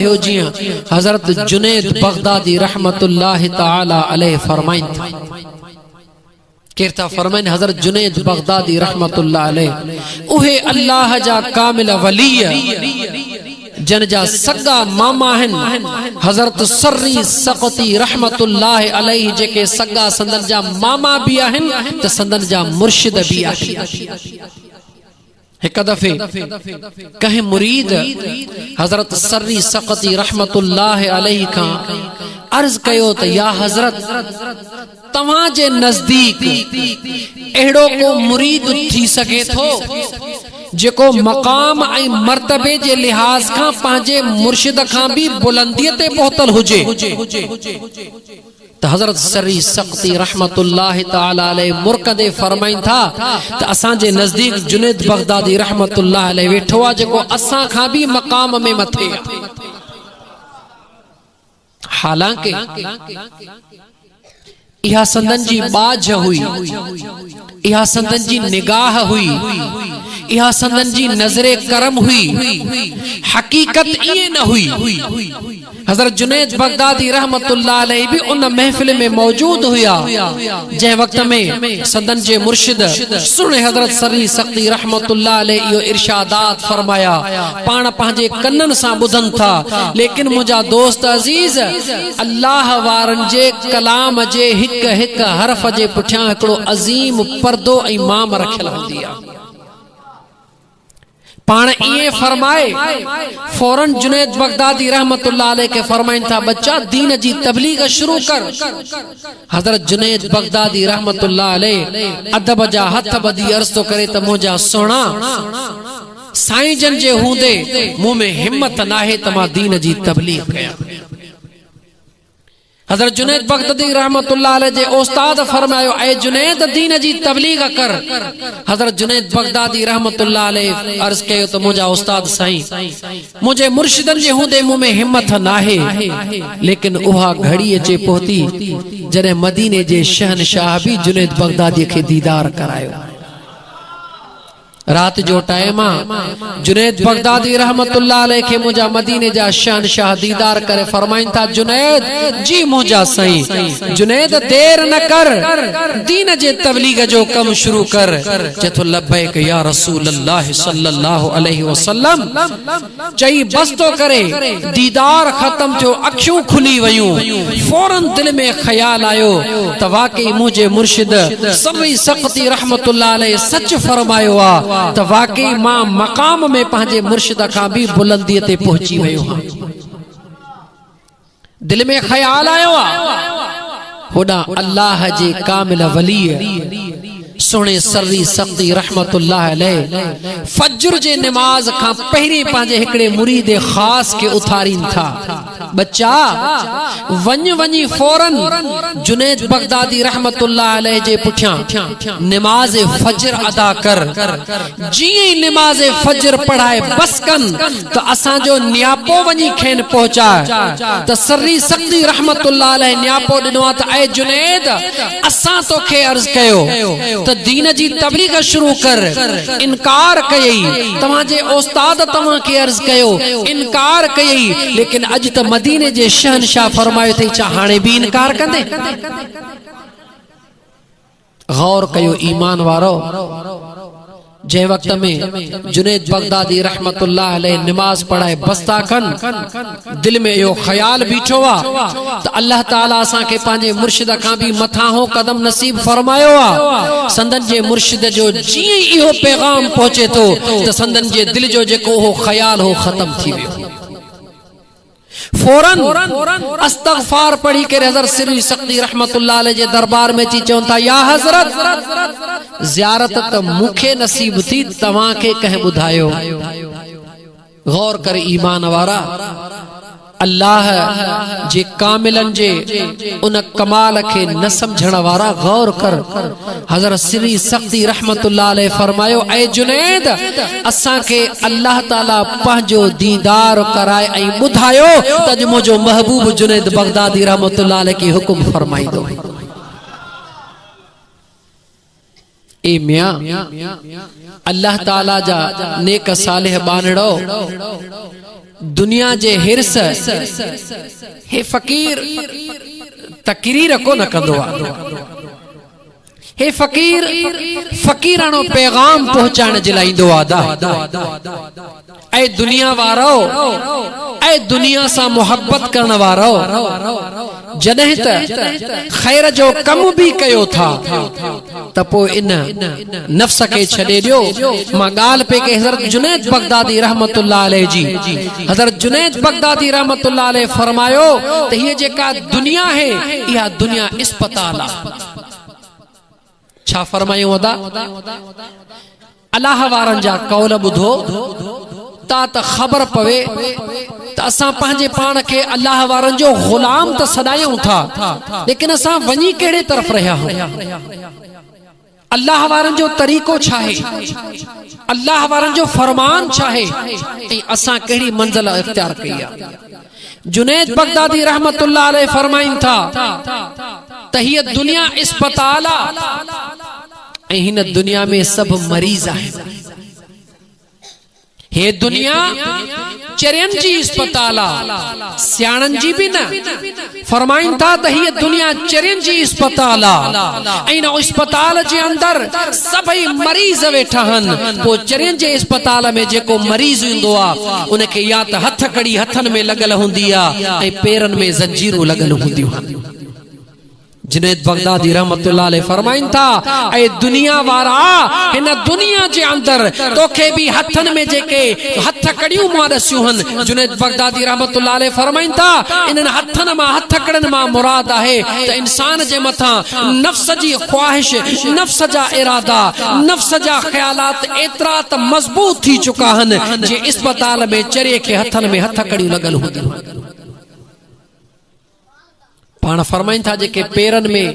हजरत Junaid Baghdadi रहमतुल्लाह ताला अलैह फरमाइन था। केरता फरमाइन हजरत जुनैद बगदादी रहमतुल्लाह अलैह उहे अल्लाह जा कामिल वली जन जा सगा मामा हन हजरत सर्री सक़ती रहमतुल्लाह अलैह जेके सगा संदन जा मामा भी आहन त संदन जा मुर्शिद भी आहिन। एक दफे कहे मुरीद हजरत सर्री सक़ती रहमतुल्लाह अलैह का अर्ज कयो त या हजरत तवां जे नजदीक एड़ो को मुरीद थी सके थो जेको मकाम ऐं मर्तबे जे लिहाज का पांजे मुर्शिद का भी बुलंदीअ ते पहुतल हुजे। तो हजरत सर्री सक़ती रहमतुल्लाह ताला अलैह मुरकदे फरमाइन था त असां जे नजदीक जुनैद बगदादी रहमतुल्लाह अलैह वेठो आ जेको असां खां भी मकाम में मथे। हालांकि इहा संदन जी बाज हुई, इहा संदन जी निगाह हुई, इहा संदन जी नजरे करम हुई, हकीकत ये न हुई। हजरत जुनैद बगदादी रहमतुल्लाह अलैह भी उन महफिल में मौजूद हुआ जै वक्त में संदन जे मुर्शिद सुने हजरत सर्री सक़ती रहमतुल्लाह अलैह यो इरशादात फरमाया पान पांजे कन्नन सा बुधन था। लेकिन मुझा दोस्त अजीज अल्लाह वारन जे कलाम जे हिक हिक हरफ जे पुठियां हिकड़ो अजीम पर्दो ऐं माम रखियल हूंदी आ। पान ये फरमाए फौरन जुनैद बगदादी रहमतुल्लाह अलैह के फरमाइन था बच्चा दीन जी तबलीग शुरू कर। हजरत जुनैद बगदादी रहमतुल्लाह अलैह अदब जा हथ बदी अर्ज तो करे त मुझा सोना साईं जन जे हूंदे मुंह में हिम्मत नाहे त मां दीन जी तबलीग कया। हजरत जुनैद बगदादी रहमतुल्लाह अलैह जे उस्ताद फरमायो ए जुनैद दीन जी तबलीग कर। हजरत जुनैद बगदादी रहमतुल्लाह अलैह अर्ज कयो तो मुझा उस्ताद साईं मुझे मुर्शिदन जे हूंदे मुंह में हिम्मत नाहे। लेकिन उहा घड़ी अचे पहुती जने मदीने जे शहनशाह भी जुनैद बगदादी के दीदार करायो। रात जो टाइम जुनैद बगदादी रहमतुल्लाह अलैह के मुझा मदीने जा शहनशाह दीदार करे फरमाइन था जुनैद जी मुझा सही जुनैद देर न कर दीन जे तबलीग जो कम शुरू कर। चथो लब्बैक या रसूल अल्लाह सल्लल्लाहु अलैहि वसल्लम चई बस तो करे दीदार खत्म थियो अखियूं खुली वयूं फौरन दिल में ख्याल आयो त वाकई मुझे मुर्शिद सर्री सक़ती रहमतुल्लाह अलैह सच फरमायो आ त वाकई मां मकाम में पांजे मुर्शिद का भी बुलंदीअ ते पहुंची वयो हां। दिल में ख्याल आयो आ होड़ा अल्लाह जे कामिल वली सुने सर्री सक़ती रहमतुल्लाह अलैह फज्र जे नमाज का पहरी पांजे हिकड़े मुरीद खास के उथारीन था बच्चा वनी फौरन जुनैद बगदादी रहमतुल्लाह अलैह जे पुठियां नमाज फज्र अदा कर। जी नमाज फज्र पढ़ाए बस कन त असा जो न्यापो वनी खेन पहुंचा त सर्री सक़ती रहमतुल्लाह अलैह न्यापो दिनो त ए जुनैद असा तोखे अर्ज कयो त दीन जी तबलीग शुरू कर। इनकार कयई तवां जे उस्ताद तवां के अर्ज कयो इनकार कयई लेकिन अज त मदीने जे शहनशाह फरमायो थई चा हाणे भी इनकार कंदे। गौर कयो ईमान वारो जे वक्त में जुनैद बगदादी रहमतुल्लाह अलैह नमाज पढ़ाए बस्ता कन दिल में यो ख्याल बीठो आ त अल्लाह ताला असा के पांजे मुर्शिद का भी मथा हो कदम नसीब फरमायो आ। संदन जे मुर्शिद जो जी इहो पैगाम पहुंचे तो त संदन जे दिल जो जेको हो ख्याल हो खत्म थी वियो। फौरन इस्तग़फ़ार पढ़ी के हजरत सर्री सक़ती रहमतुल्लाह अलैह जे दरबार में ची चवन था या हजरत ज़ियारत त मुखे नसीब थी तवां के कह बुधायो। गौर कर ईमान वारा अल्लाह जे कामिलन जे उन कमाल के न समझण वारा गौर कर। हजरत सर्री सक़ती रहमतुल्लाह अलैह फरमायो ए जुनैद असा के अल्लाह ताला पंहिंजो दीदार कराए ऐं बुधायो त मुझो महबूब जुनैद बगदादी रहमतुल्लाह अलैह के हुक्म फरमाईंदो। ए मियां अल्लाह ताला जा नेक सालिह बानड़ो दुनिया जे हिरस हे फ़कीर तकरीर को न कंदो आहे। हे फ़कीर फ़कीरानो पैगाम पहुंचाण जे लाइ ईंदो आहे। ऐ दुनिया वारो, ऐ दुनिया सा मोहब्बत करण वारो, जॾहिं त खैर जो कम भी कयो था त पोइ इन नफ्स के छॾे ॾियो। मां ॻाल्हि पे के हज़रत जुनैद बगदादी रहमतुल्लाह अलैह जी, हज़रत जुनैद बगदादी रहमतुल्लाह अलैह फरमायो त हीअ जेका दुनिया है इहा दुनिया इस्पताल आहे। छा फरमायूं अदा? अल्लाह वारनि जा कौल ॿुधो ता त ख़बर पवे त असां पंहिंजे पाण खे अल्लाह वारनि जो ग़ुलाम त सॾायूं था, लेकिन असां वञी कहिड़े तरफ़ रहिया आहियूं? अल्लाह वारनि जो तरीक़ो छा आहे? अल्लाह वारनि जो फरमान छा आहे? ऐं असां कहिड़ी मंज़िल इख्तियार कई आहे? जुनैद बगदादी रहमतुल्लाह अलैह फरमाइनि था त हीअ दुनिया इस्पताल आहे ऐं हिन दुनिया में सभु मरीज़ आहिनि। हे दुनिया चरियन जी इस्पताल आहे, सियाणन जी भी न। फरमाइन था त हीअ दुनिया चरियन जी इस्पताल आहे ऐं न इस्पताल जे अंदर सभई मरीज़ वेठा आहिनि। पोइ चरियन जे इस्पताल में जेको मरीज़ ईंदो आहे उनखे या त हथ कड़ी हथन में लॻल हूंदी आहे ऐं पेरन में ज़ंजीरूं लॻल हूंदियूं आहिनि। जुनैद बगदादी रहमतुल्लाह अलैह फरमाइन था ऐ दुनिया वारा हिन दुनिया जे अंदर तोखे भी हथन में जेके हथ कड़ियूं मां ॾसियूं हन, जुनैद बगदादी रहमतुल्लाह अलैह फरमाइन था इन्हन हथन मां हथ कड़न मां मुराद आहे त इंसान जे मथा नफ्स जी ख्वाहिश, नफ्स जा इरादा, नफ्स जा ख्यालात एतरा त मजबूत थी चुका हन जे इस्पताल में चरे के हथन में हथ कड़ियूं लगल हूंदियूं। पाण फरमाइन था जेके पेरन में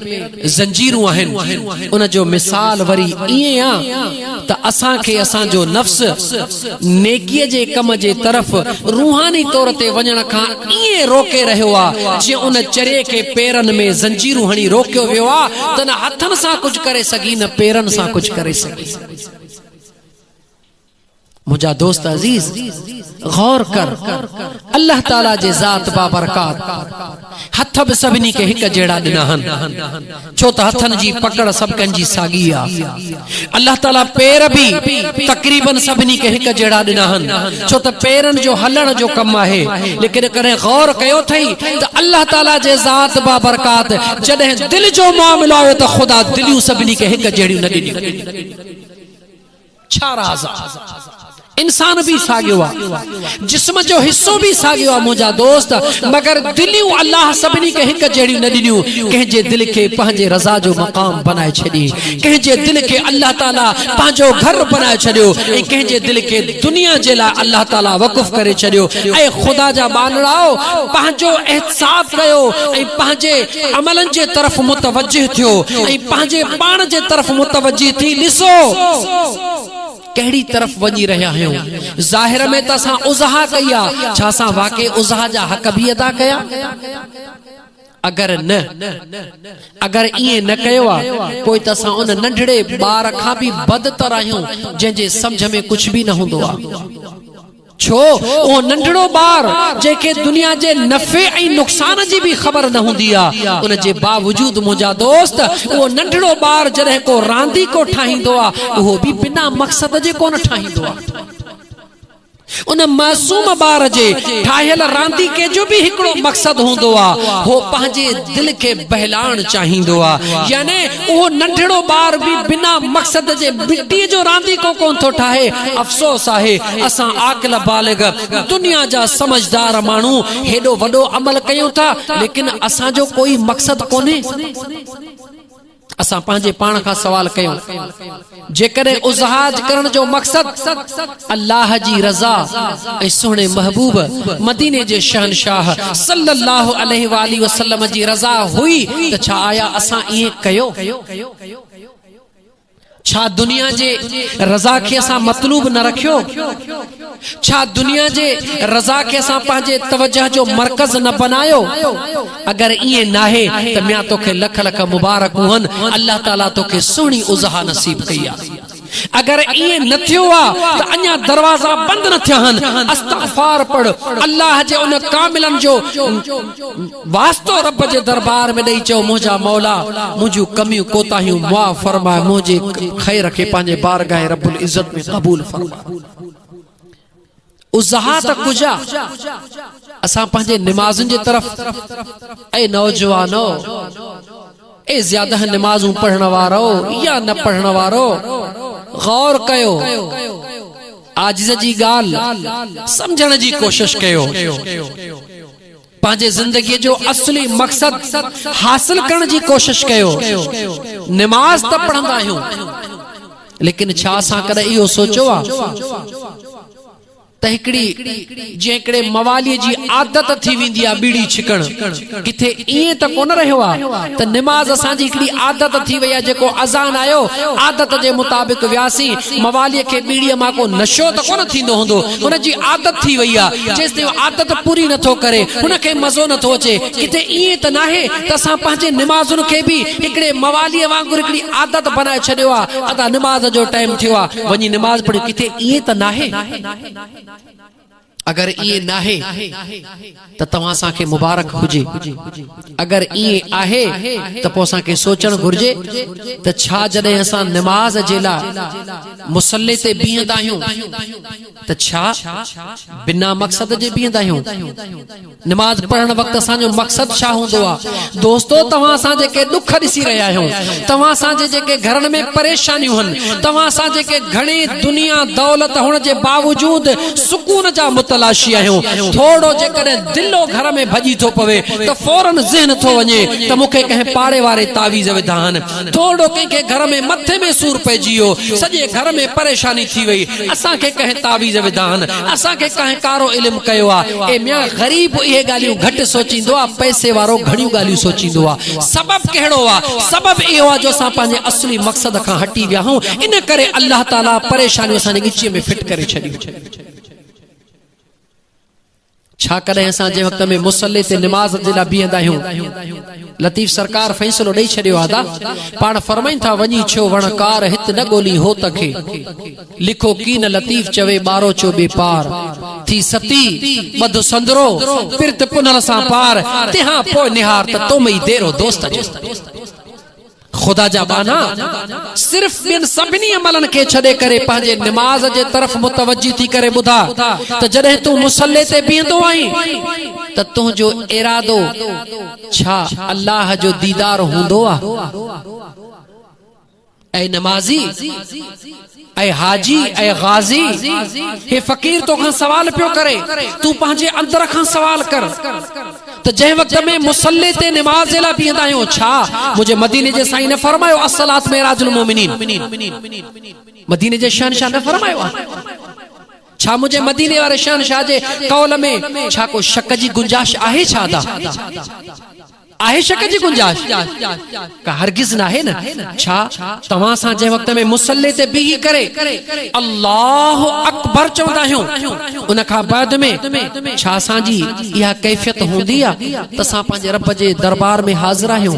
जंजीरूं आहिनि उन जो मिसाल वरी ईअं आहे त असांखे असांजो नफ्स नेकीअ जे कम जे तरफ़ रूहानी तौर ते वञण खां ईअं रोके रहियो आहे जीअं उन चरे खे पेरन में जंजीरूं हणी रोकियो वियो आहे त न हथन सां कुझु करे सघी न पेरन सां कुझु करे सघी। मुझा दोस्त अजीज गौर कर, अल्लाह ताला जे ज़ात बाबरकात हथ भी सभिनी के हिक जहिड़ा ॾिना आहिनि, छो त हथन जी पकड़ सब कंजी साॻी आहे। अल्लाह ताला पेर भी तकरीबन सभिनी के हिक जहिड़ा ॾिना आहिनि, छो त पेरन जो हलण जो कम आहे। लेकिन कॾहिं गौर कयो थई त अल्लाह ताला जे ज़ात बाबरकात जॾहिं दिल जो मामलो आयो त ख़ुदा दिलियूं सभिनी के हिक जहिड़ियूं न ॾिनियूं। छा राज़ आहे? इंसान भी साॻियो आहे, जिस्म जो हिस्सो भी साॻियो आहे मुंहिंजा दोस्त, मगर दिलियूं अल्लाह सभिनी के हिक जहिड़ियूं न ॾिनियूं। कंहिंजे दिल खे पंहिंजे रज़ा जो मक़ाम बनाए छॾी, कंहिंजे दिल खे अल्लाह ताला पंहिंजो घर बनाए छॾियो ऐं कंहिंजे दिल खे दुनिया जे लाइ अल्लाह ताला वक़ुफ़ करे छॾियो। ऐं ख़ुदा जा बानड़ाओ पंहिंजो एहतिसाब कयो ऐं पंहिंजे अमलनि जे तरफ़ मुतवज्जिह थियो ऐं पंहिंजे पाण जे तरफ़ मुतवज्जिह थी ॾिसो कहिड़ी तरफ़ वञी रहिया आहियूं। ज़ाहिर में त असां उज़हा कई आहे, छा असां वाक़ई उज़हा जा हक़ भी अदा कया? अगर न, अगर इएं न कयो आहे पोइ त असां उन नंढड़े ॿार खां भी बदतर आहियूं जंहिंजे सम्झ में कुछ भी न हूंदो आहे। छो वो नंढड़ो ॿार जेके दुनिया जे नफ़े ऐं नुक़सान जी भी ख़बर न हूंदी आहे, उन जे बावजूद मुंहिंजा दोस्त वो नंढड़ो ॿार जॾहिं को रांदी को ठाहींदो आहे उहो भी बिना मक़सद जे कोन ठाहींदो आहे। उन मासूम ॿार जे ठाहियल रांदी के जो भी हिकिड़ो मक़सद हूंदो आहे, हो पंहिंजे दिल के बहलाइण चाहींदो आहे। यानी उहो नंढड़ो ॿार भी बिना मक़सद जे मिट्टी जो रांदी को कोन थो ठाहे। अफ़सोस आहे असां आक़िल बालिग दुनिया जा समझदार माण्हू हेॾो वॾो अमल कयूं था, लेकिन असांजो कोई मक़सद कोन्हे। असां पंहिंजे पाण खां सवाल कयूं, जेकॾहिं उज़हाज करण जो मक़सद अल्लाह जी रज़ा ऐं सुहिणे महबूब मदीने जे शहनशाह सल्लल्लाहु अलैहि वाली वसल्लम जी रज़ा हुई त छा आया असां इएं कयो? छा दुनिया जे रज़ा के असां मतलूब न रखियो? छा दुनिया जे रज़ा के असां पंहिंजे तवज्जो जो मरकज़ न बनायो? अगर इएं नाहे त मियां तोखे लख लख मुबारक हुअनि, अल्लाह ताला तोखे सुहिणी उज़हा नसीब कई आहे। अगर ये न थियो आ त अन्या दरवाजा बंद न थिया हन इस्तिगफार पढ़ अल्लाह जे उन कामिलन जो वास्तो रब जे दरबार में दई चो मुझा मौला मुझू कमियूं कोताहियूं माफ फरमा मुझे खैर के पांजे बारगाह रब्बुल इज्जत में कबूल फरमा उज़हात कुजा असा पांजे नमाज़ुन जे तरफ ए नौजवानो ए ज्यादा नमाज़ू पढ़न वारो या न पढ़न वारो गौर कयो आजिज़ जी गाल समझण जी कोशिश कयो पांजे जिंदगी जो असली मकसद हासिल करने की कोशिश कयो नमाज तो पढ़ंदा आहियूं लेकिन छा असां कदे इहो सोचो आ जेकड़े मवाली जी आदत थी विंदी आ बीड़ी छिकण किथे इए त कोन रहयो आ त नमाज असा जी एकड़ी आदत थी वई आ जेको अजान आयो आदत जे मुताबिक व्यासी मवाली के बीड़ी मा को नशो त कोन थींदो होंदो उन जी आदत थी वई आ जेस ते आदत पूरी न थो करे उन के मजो न थो अचे किथे इए त नाहे त असा पांजे नमाजुन के भी एकड़े मवाली वांगुर एकड़ी आदत बनाए छड्यो आ अदा नमाज जो टाइम थियो आ वनी नमाज पढ़ किथे इए त नाहे अगर ये नाहे त तवां सा के मुबारक हुजे अगर ये आहे त पो सा के सोचण घुर्जे त छा जदे असा नमाज जेला मुसल्ले ते बीहंदा आहियूं त छा बिना मकसद जे बीहंदा आहियूं नमाज पढ़न वक्त असा जो मकसद छा हुंदो आ दोस्तो तवां सा जे के दुख दिसी रहा आहियूं तवां सा जे के घरन में परेशानियूं हन तवां सा जे के घणी दुनिया दौलत होने जे बावजूद सुकून जा तलाशी आहियूं थोड़ो जे करे दिलो घर में भजी थो पवे तो फौरन ज़हन थो वने तो मुखे कहे पाड़े वारे तावीज़ विधान थोड़ो के घर में मथे में सूर पेजियो सजे घर में परेशानी थी वई असा के कहे तावीज़ विधान असा के कहे कारो इल्म कयो आ ए मिया गरीब ये गालियों घट सोचिंदो आ पैसे वारो घणियों गालियों सोचिंदो आ सबब केड़ो आ सबब इहो आ जो सा पांजे असली मकसद का हटी विया हूं इन करे अल्लाह ताला परेशानियों सा गिची में फिट करे छडियो छा कदे असा जे वक्त में मुसल्ले ते नमाज जे ला बीहंदा आहियूं लतीफ सरकार फैसलो ॾेई छॾियो आदा पाण फरमाइन था वञी छो वणकार हित न ॻोली हो तखे लिखो कीन लतीफ चवे बारो चो बेपार थी सती बद संदरो पिरत पुनल सा पार तेहा पो निहार त तो मई देरो दोस्त जो खुदा जा बाना सिर्फ बिन सभिनी अमलन के छड़े करे पांजे नमाज जे तरफ मुतवज्जी थी करे बुधा त जदे तू मुसल्ले ते बीहंदो आई त तू जो इरादो छा अल्लाह जो दीदार हुंदो आ ऐ नमाजी ऐ हाजी ऐ गाजी हे फकीर तो खां सवाल पियो करे तू पांजे अंदर खां सवाल कर तो जै वक्त में मुसल्ले ते नमाज ला बीहंदा आहियूं छा मुझे मदीने जे साईं ने फरमायो अस्सलात मेराजुल मोमिनीन मदीने जे शहनशाह ने फरमायो छा मुझे मदीने वाले शहनशाह जे कौल में छा को शक जी गुंजाइश आहे छा दा आहे शक जी गुंजाइश का हरगिज ना है ना छा तवां सा जे वक्त में मुसल्ले ते बीही करे अल्लाह अकबर चवंदा आहियूं उन खां बाद में छा सा जी या कैफियत हुंदी आ त सा पंहिंजे रब जे दरबार में हाजिर आहियूं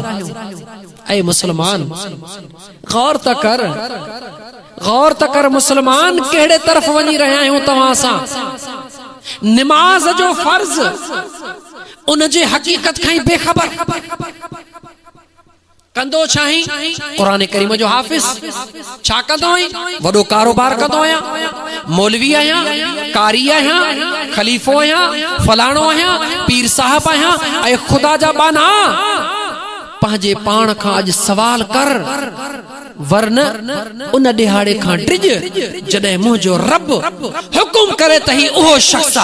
ऐ मुसलमान गौर त कर मुसलमान केड़े तरफ वनी रहे आहियूं तवां सा नमाज जो फर्ज उन जे हकीकत खाई बेखबर कंदो छाही कुरान करीम जो हाफिज छा कंदो है वडो कारोबार कंदो आया मौलवी आया कारी आया खलीफो आया फलाणो आया पीर साहब आया ऐ खुदा जा बाना पांजे पाण खां आज सवाल कर वरन उन दिहाड़े खां ड्रिज जडे मुझो रब हुकुम करे तही ओहो शख्स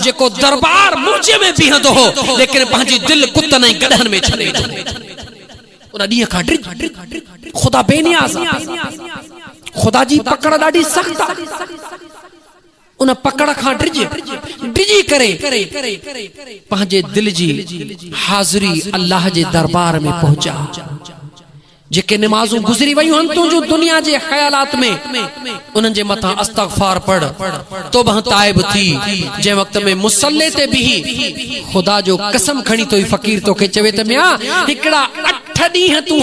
जेको दरबार मुझे में बीहंदो हो लेकिन पांजी दिल कुतन ऐं गडहन में छॾे उन ॾींहं खां ड्रिज खुदा बेनियाज़ खुदा जी पकड़ ॾाढी सख्त उन पकड़ खां ड्रिजी करे पांजे दिल जी हाज़िरी अल्लाह जे दरबार में पहुंचा जेके नमाज़ूं गुज़री वयूं हन तुंहिंजूं दुनिया जे ख्यालात में उन्हनि जे मथां इस्तग़फ़ार पढ़ तौबह ताइब थी जे वक्त में मुसल्ले ते बीही खुदा जो कसम खणी तो फकीर तो के चवे त मिया हिकड़ा 8 8 ॾींहं तूं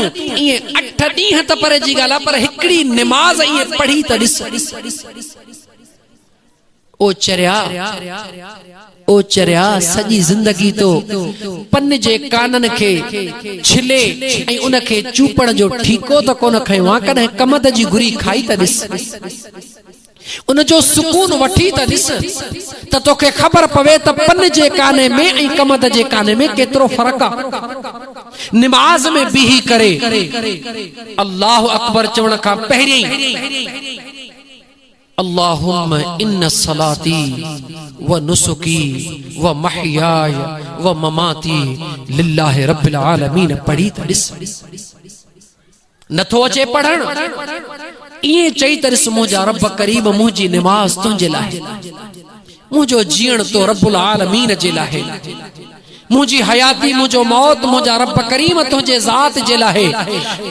ये 8 ॾींहं त पर जी ॻाल्हि पर हिकड़ी नमाज ये पढ़ी त ॾिस ओ चरिया सॼी ज़िंदगी तो पन जे कानन खे छिले ऐं उन खे चूपण जो ठीको त कोन खयो आ कॾहिं कमद जी गुरी खाई त ॾिस उन जो सुकून वठी त ॾिस त तोखे ख़बर पवे त पन जे काने में ऐं कमद जे काने में केतिरो फ़र्क़ आहे। नमाज में बीही करे अल्लाहु अकबर चवण खां पहिरीं अल्लाहुम्मा इन्न सलाती व नुसुकी व महयाय व ममाती लिल्लाहि रब्बिल आलमीन पढ़ी त ॾिस नथो अचे पढ़ण इए चई त ॾिस मुंहिंजा रब करीम मुंहिंजी नमाज तुंहिंजे लाइ मुंहिंजो जीअण तो रब्बुल आलमीन जे लाइ मुझी हयाती मुझो मौत मुझा रब करीम तुझे जात जे लाहे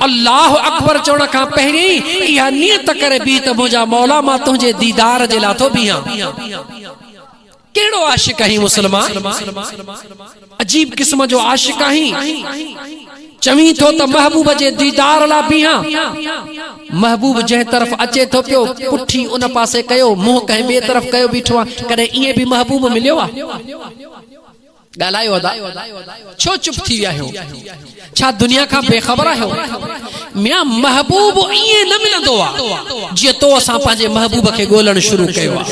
अल्लाह अकबर चवण खां पहिरीं इहा नियत करे भी त मुझा मौला मां तुझे दीदार जे ला तो बिहा केड़ो आशिक आही मुसलमान अजीब किस्म जो आशिक आही चवी थो त महबूब जे दीदार ला बिहा महबूब जह तरफ अचे थो पियो पुठी उन पासे कयो मुंह कहीं बे तरफ कयो बीठो कदे इए भी महबूब मिलियो आ गालायो अदा छो चुप थी विया हो छा दुनिया का बेखबर हो मिया महबूब इए न मिलंदो आ जे तो असा पाजे महबूब के गोलन शुरू कयो आ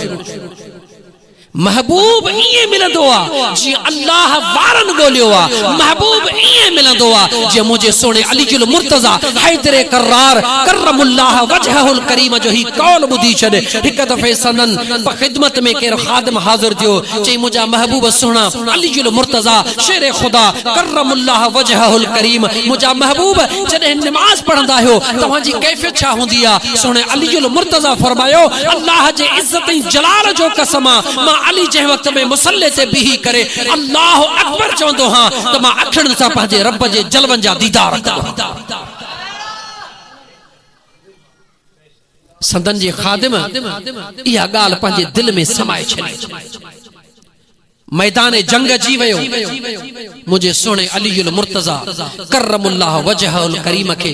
महबूब इए मिलंदो आ जी अल्लाह वारन गोलियो आ महबूब इए मिलंदो आ जे मुझे सोने अलीजुल मुर्तजा हैदर करार करमुल्लाह वजहुल करीम जो ही कौल बुधी छडे एक दफे सनन खिदमत में केर खादिम हाजिर थियो चई मुझा महबूब सोना अलीजुल मुर्तजा शेर खुदा करमुल्लाह वजहुल करीम मुझा महबूब जदे नमाज पढ़ंदा हो तवा जी कैफियत छा हुंदी आ सोने अलीजुल मुर्तजा फरमायो अल्लाह जे इज्जत जलाल जो कसम अली जह वक्त में मुसल्ले से बीही करे अल्लाह अकबर चवंदो हां त मां अखड़न सा पंहिंजे रब जे जलवन जा दीदार संदन जे खादिम इहा गाल पंहिंजे दिल में समाए छॾी मैदान जंग जी वयो मुझे सोने अलीयुल मुर्तजा करमुल्लाह वजहुल करीम के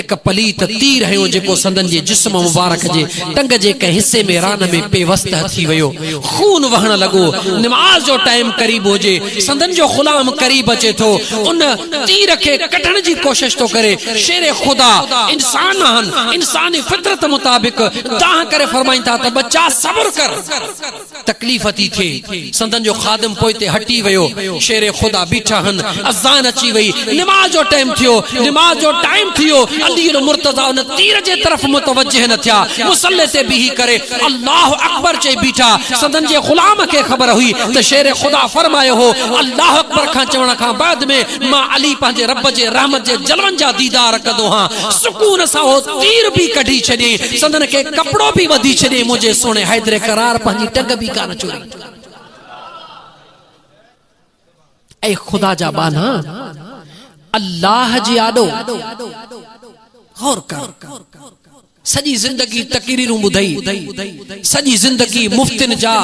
एक पलीत तीर है जेको संदन जे जिस्म मुबारक जे टंग जे के हिस्से में रान में पेवस्त थी वयो खून वहण लगो नमाज जो टाइम करीब होजे संदन जो गुलाम करीब अचे थो उन तीर के कटण जी कोशिश तो करे शेर खुदा इंसान हन इंसानी फितरत मुताबिक दाह करे फरमाइंदा त बच्चा सब्र कर तकलीफ थी थे संदन जो खादिम पोइते हटी वयो शेर खुदा बीठा हन अज़ान अची वई नमाज जो टाइम थियो नमाज जो टाइम थियो अलील मुर्तजा उन तीर जे तरफ मुतवज्जह न थिया मुसल्ले ते बीही करे अल्लाह अकबर चे बीठा सदन जे गुलाम के खबर हुई त शेर खुदा फरमायो हो अल्लाह अकबर खां चवण खां बाद में मां अली पंहिंजे रब जे रहमत जे जलवन जा दीदार कदो हां सुकून सा हो तीर भी कढी छॾी सदन के कपड़ो भी वधी छॾी मुझे सोने हैदर करार पंहिंजी टंग भी कान चोरी ऐ खुदा जा बाना अल्लाह जी आडो गौर कर सजी जिंदगी तकरीरूं ॿुधई सजी जिंदगी मुफ्तिन जा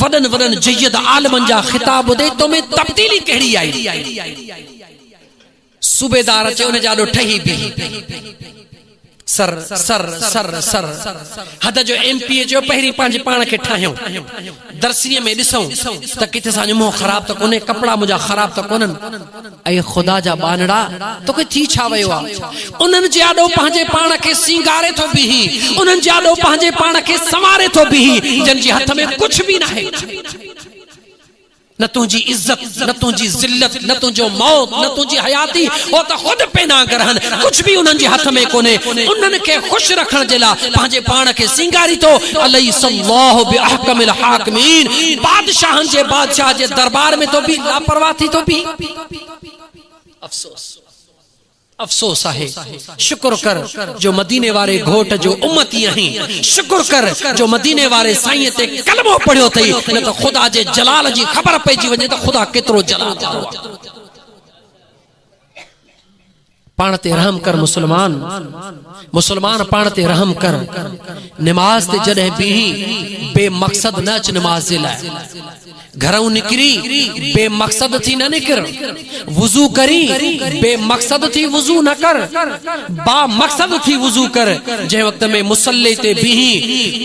वडन वडन जयद आलमन जा खिताब ॿुधे तो में तब्दीली कहिड़ी आई सूबेदार चे उन जाडो ठही भी सर सर सर सर हद जो एमपी जो पहिरी पांच पाण के ठाहियो दरसीअ में ॾिसूं त किथे साजो मुंह खराब त कोने कपड़ा मुंहिंजा खराब त कोनन ऐं खुदा जा बानड़ा तोखे थी छा वयो आ उन्हनि जे आॾो पंहिंजे पाण खे सिंगारे थो बीही उन्हनि जे आॾो पंहिंजे पाण खे संवारे थो बीही जन जे हथ में कुछ भी न है न तुझी इज्जत न तुझी जिल्लत न तुझो मौत न तुझी हयाती हो तो खुद पैना करहन कुछ भी उन्हनि जे हथ में कोने उन्हनि के खुश रखण जे ला पंहिंजे पाण के सिंगारी तो अलैहि सल्लाहु बिअहकमिल हाकिमीन बादशाहन जे बादशाह जे दरबार में तो भी लापरवाह थी तो भी अफसोस अफसोस है शुक्र कर जो मदीने वारे घोट जो उम्मती आहीं शुक्र कर जो मदीने वारे साईं ते कलमो पढ़ियो थई न तो खुदा जे जलाल जी खबर पइजी वने तो खुदा केतरो जलाल पाण ते रहम कर मुसलमान, मुसलमान पाण ते रहम कर। नमाज ते जॾहिं बीही बेमकसद न अच नमाज जे लाइ। घरों निकरी बेमकसद थी न निकर। वुजू करी बेमकसद थी वुजू न कर, बा मकसद थी वुजू कर। जे वक्त में मुसल्ले ते बीही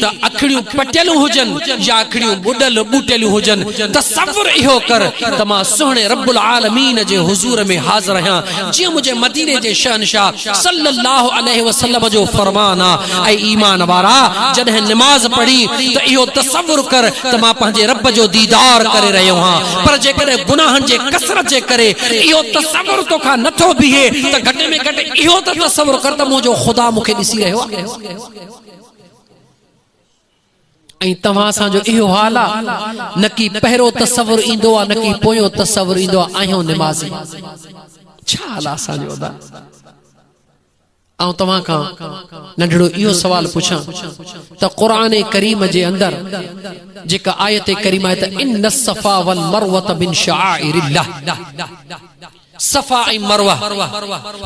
त अखड़ियों पटियलू हुजन या अखड़ियों बुडल बूटेलू हुजन। तसव्वुर इहो कर त मां सुहणे रब्बुल आलमीन जे हुजूर में हाज़िर आहियां। जी मुझे मदीने जे शहनशाह सल्लल्लाहु अलैहि वसल्लम जो फरमान आ। ऐ ईमान वारा, जॾहिं नमाज पढ़ी त इहो तसव्वुर कर त मां पंहिंजे रब जो दीदार करे रहियो हां। पर जेकॾहिं गुनाहनि जे कसरत जे करे इहो तसव्वुर तोखां नथो बीहे त घटि में घटि इहो त तसव्वुर कर त मुंहिंजो ख़ुदा मूंखे ॾिसी रहियो आहे। ऐं तव्हां सां जो इहो हाल आहे, न की पहिरियों तसव्वुर ईंदो आहे, न की पोयों तसव्वुर ईंदो आहे। आहियूं निमाज़ी, छा हाल आहे असांजो? आऊं तव्हां खां नंढड़ो इहो सवाल पुछां त क़ुरान करीम जे अंदर जेका आयत करीम आहे त इन सफ़ा वल मरवत बिन शाइरिल्लाह, सफ़ा ऐं मरवा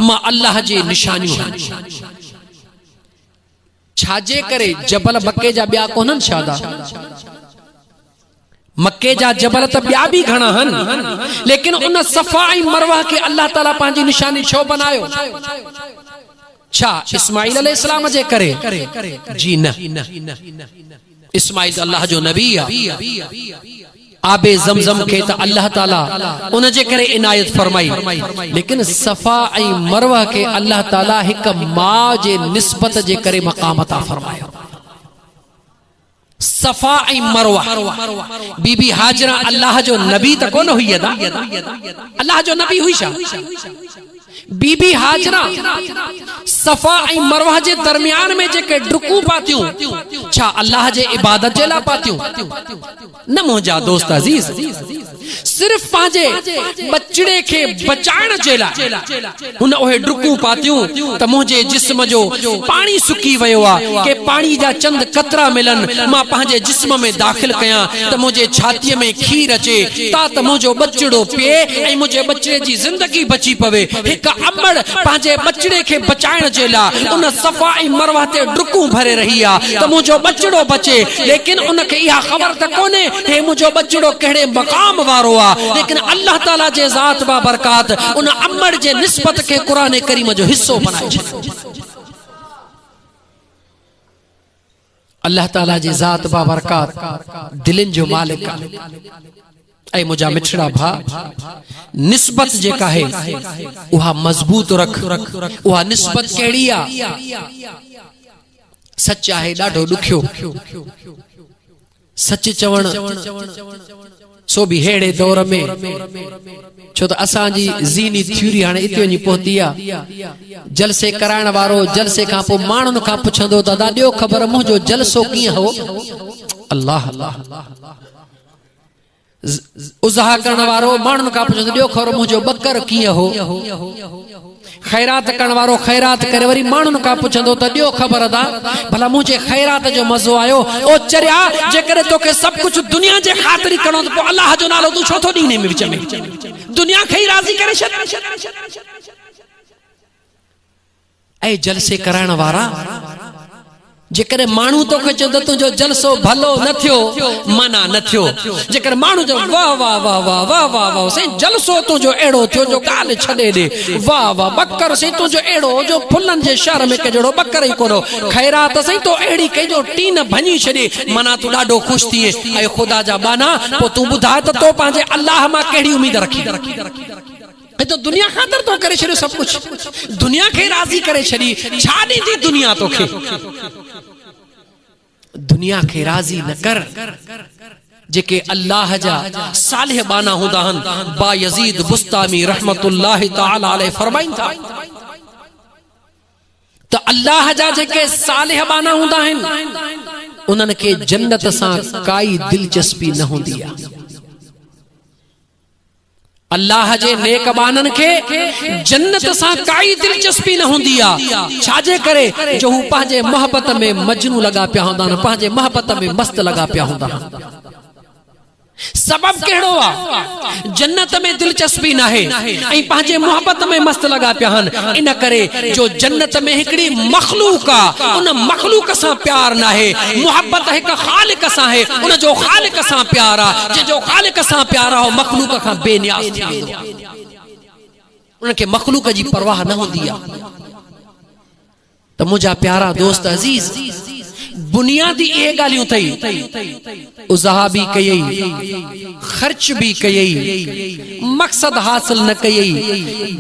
मां अल्लाह जे निशानियूं आहिनि। छाजे करे जबल मके जा ॿिया कोन्हनि छादा? मके जा जबल त ॿिया बि घणा आहिनि, लेकिन उन सफ़ा ऐं मरवा खे अल्लाह ताला पंहिंजी निशानी छो बनायो? छा इस्माइल अलैहिस्सलाम जे करे? जी न। इस्माइल अल्लाह जो नबी आहे। आबे ज़मज़म के त अल्लाह ताला उन जे करे इनायत फरमाई, लेकिन सफ़ा ऐं मरवा के अल्लाह ताला हिक मां जे निस्बत जे करे मक़ाम अता फरमायो। सफ़ा ऐं मरवा, बीबी हाजरा अल्लाह जो नबी त कोन हुई, अल्लाह जो नबी हुई छा? बीबी हाजरा सफ़ा ऐं मरवा जे दरमियान में जेके डुकूं पातियूं, छा अल्लाह जे इबादत जे लाइ पातियूं? न मुंहिंजा दोस्त अज़ीज़, सिर्फ पंहिंजे बचड़े के बचाइण जे लाइ हुन उहे डुकूं पातियूं त मुंहिंजे जिस्म जो पानी सुकी वियो आहे, के पानी जा चंद कतरा मिलन, मां पंहिंजे जिस्म में दाख़िल कयां त मुंहिंजे छातीअ में खीर अचे, ता त मुंहिंजो बचड़ो पिए ऐं मुंहिंजे बचड़े जी ज़िंदगी बची पवे। हिक अमड़ पंहिंजे बचड़े के बचाइण जे लाइ उन सफ़ा ऐं मरवा ते डुकूं भरे रही आहे त मुंहिंजो बचड़ो बचे, लेकिन उनखे इहा ख़बर त कोन्हे हे मुंहिंजो बचड़ो कहिड़े मक़ाम वारो आहे। लेकिन अल्लाह ताला जे ज़ात बा बरकात उन अमड़ जे निस्बत के कुरान करीम जो हिस्सो बनाए छॾियो। अल्लाह ताला जे ज़ात बा बरकात दिलनि जो मालिक आहे। ऐ मुंहिंजा मिठड़ा भा, निस्बत जेका है उहा मज़बूत रख। उहा निस्बत कहिड़ी आहे? सच आहे ॾाढो ॾुखियो, सच चवण सो भी हेड़े दौर में, छो त असांजी ज़ीनी थ्योरी हाणे इते वञी पहुती आहे। जलसे कराइण वारो जलसे खां पोइ माण्हुनि खां पुछंदो, दादा ॾियो ख़बर मुंहिंजो जलसो कीअं हो? अल्लाह अल्लाह। उज़हा करण वारो माण्हुनि खां पुछंदो, ॾियो ख़बर मुंहिंजो बकर कीअं हो? ख़ैरात करण वारो ख़ैरात करे वरी माण्हुनि खां पुछंदो त ॾियो ख़बर दा भला मुंहिंजे ख़ैरात जो मज़ो आयो? ओ चरिया, जेकॾहिं तोखे सभु कुझु दुनिया जे ख़ातिरी करणो त पोइ अल्लाह जो नालो तूं छो थो ॾींदे में विच में? दुनिया खे ई राज़ी करे छॾ। ऐं जलसे कराइण वारा, जेकॾहिं माण्हू तोखे चवंदो तुंहिंजो जलसो भलो न थियो, मना न थियो, जेकॾहिं माण्हू जो वाह वाह वाह वाह वाह वाह वाह साईं जलसो तुंहिंजो अहिड़ो थियो जो ॻाल्हि छॾे ॾे, वाह वाह बकर साईं तुंहिंजो अहिड़ो जो फुलनि जे शहर में कहिड़ो बकर ई कोन्हो, ख़ैरात साईं तो अहिड़ी कई जो टीन भञी छॾे, मना तूं ॾाढो ख़ुशि थिए। ऐं ख़ुदा जा बाना, पोइ तूं ॿुधाए त तो पंहिंजे अल्लाह मां कहिड़ी उम्मीद रखी? तो दुनिया खातर तो करे छॾियो सभु कुझु, दुनिया खे राज़ी करे छॾी, छा ॾींदी दुनिया तोखे? दुनिया खे राज़ी न कर। जेके अल्लाह जा सालिह बाना हूंदा आहिनि, बायज़ीद बुस्तामी रहमतुल्लाहि तआला अलैहि फरमाइनि था त अल्लाह जा जेके सालिह बाना हूंदा आहिनि उन्हनि खे जन्नत सां काई दिलचस्पी न हूंदी आहे। अल्लाह जे नेक बानन के जन्नत सां काई दिलचस्पी न हुंदी आहे। छाजे करे जो हू पंहिंजे मोहब्बत में मजनू लगा पिया हूंदा आहिनि, पंहिंजे मोहब्बत में मस्त लगा पिया हूंदा आहिनि। सबब केड़ो आ जन्नत में दिलचस्पी ना है ऐं पंहिंजे मोहब्बत में मस्त लगा पिया हन इन करे जो जन्नत में हिकड़ी मखलूक आ उन मखलूक सां प्यार ना है मोहब्बत हिक खालिक सां है उन जो खालिक सां प्यार आ जो खालिक सां प्यार आ मखलूक खां बेनियाज थी वेंदो उनके मखलूक जी परवाह न होंदी आ तो मुझा प्यारा दोस्त अजीज बुनियादी ये गालियों थई उज़हा भी कयई खर्च भी कयई मकसद हासिल न कयई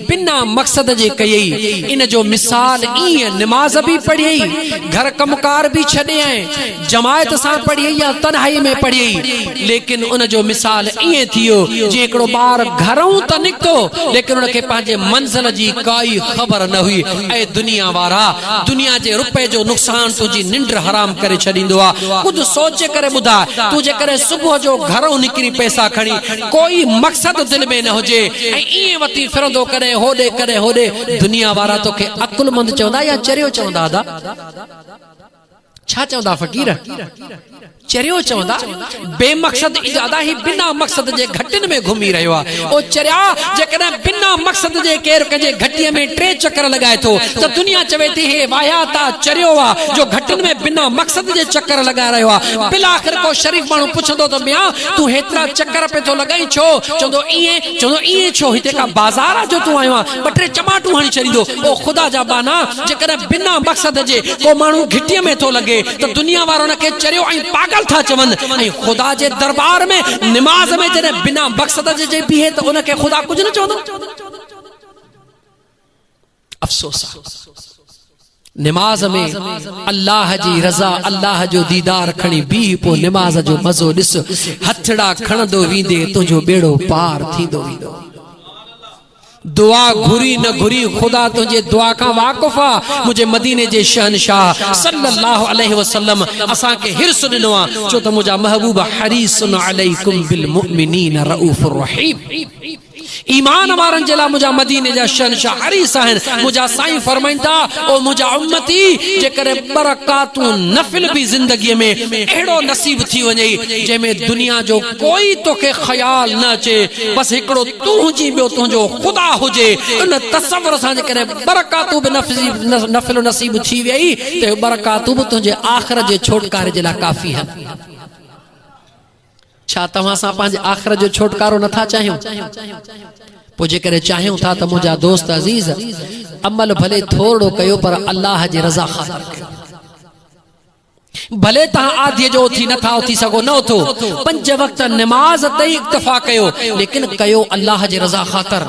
बिना मकसद जे कयई इन जो मिसाल ई नमाज भी पढ़ी घर कमकार भी छड़े आए जमायत सां पढ़ी या तन्हाई में पढ़ी लेकिन उन जो मिसाल ई थियो जे एकड़ो बार घरों त निकतो लेकिन उनके पांजे मंजिल जी काई खबर न हुई ए दुनिया वारा दुनिया जे रुपए जो नुकसान तुजी निंड हराम करे छड़ींदो आ खुद सोचे करे बुधा तू जे करे सुबह जो घरों निकरी पैसा खणी कोई मकसद दिल में न होजे ए ई वती फिरंदो करे होडे दुनिया वारा तोखे अकुलमंद चवंदा या चरियो चवंदा दा छा चवंदा फकीर चरियो चवंदा बेमकसद इरादा ही बिना मकसद जे घटिन में घूमी रहियो आ ओ चरिया जे कने बिना मकसद जे केर कजे घटिया में 3 चक्कर लगाए तो दुनिया चवे थी हे वायाता चरियो आ जो घटिन में बिना मकसद जे चक्कर लगा रहियो आ बिल आखिर को शरीफ मानू पुछंदो तो मिया तू हेतरा चक्कर पे तो लगाई छो चंदो ई छो हिते का बाजार जो तू आयो आ बटरे चमाटू हणी छरीदो ओ खुदा जा बाना जे कने बिना मकसद जे को मानू घटिया में तो लगे तो दुनिया वारो न के चरियो आई पागल था चवन खुदा जे दरबार में नमाज में जने बिना मकसद जे भी है तो उनके खुदा कुछ न चवंदो अफसोस नमाज में अल्लाह जी रजा अल्लाह जो दीदार खणी बी पो नमाज जो मजो दिस हथड़ा खणदो वींदे तुझो बेड़ो पार थींदो वींदो दुआ घुरी न घुरी खुदा तुझे दुआ का वाकुफा मुझे मदीने जे शहनशाह सल्लल्लाहु अलैहि वसल्लम असा के हिर्स दिनवा जो तो मुझा महबूब हरीसन अलैकुम बिल मुमिनीन रऊफुर रहीम ईमान वारन जला मुझा मदीने जा शहनशाह हरीस हैं मुझा साईं फरमाइंदा ओ मुझा उम्मती जे करे बरकातू नफिल भी जिंदगी में एड़ो नसीब थी वने जे में दुनिया जो कोई तो के ख्याल न चे बस एकड़ो तू जी बियो तुजो खुदा होजे उन तसव्वुर सा जे करे बरकातू भी नफिल नसीब थी वई ते बरकातू भी तुजे आखिरत जे छोटकारे जला काफी है छा तव्हां सा पांजे आखिरत जो छोटकारो नथा चाहियो पो जे करे चाहियो था तो मुझा दोस्त अजीज अमल भले थोड़ो कयो पर अल्लाह जी रजा खातिर कयो भले ता आधे जो थी न था थी सको न थो 5 वक्त नमाज ते इक्तफा कयो लेकिन कयो अल्लाह जी रजा खातिर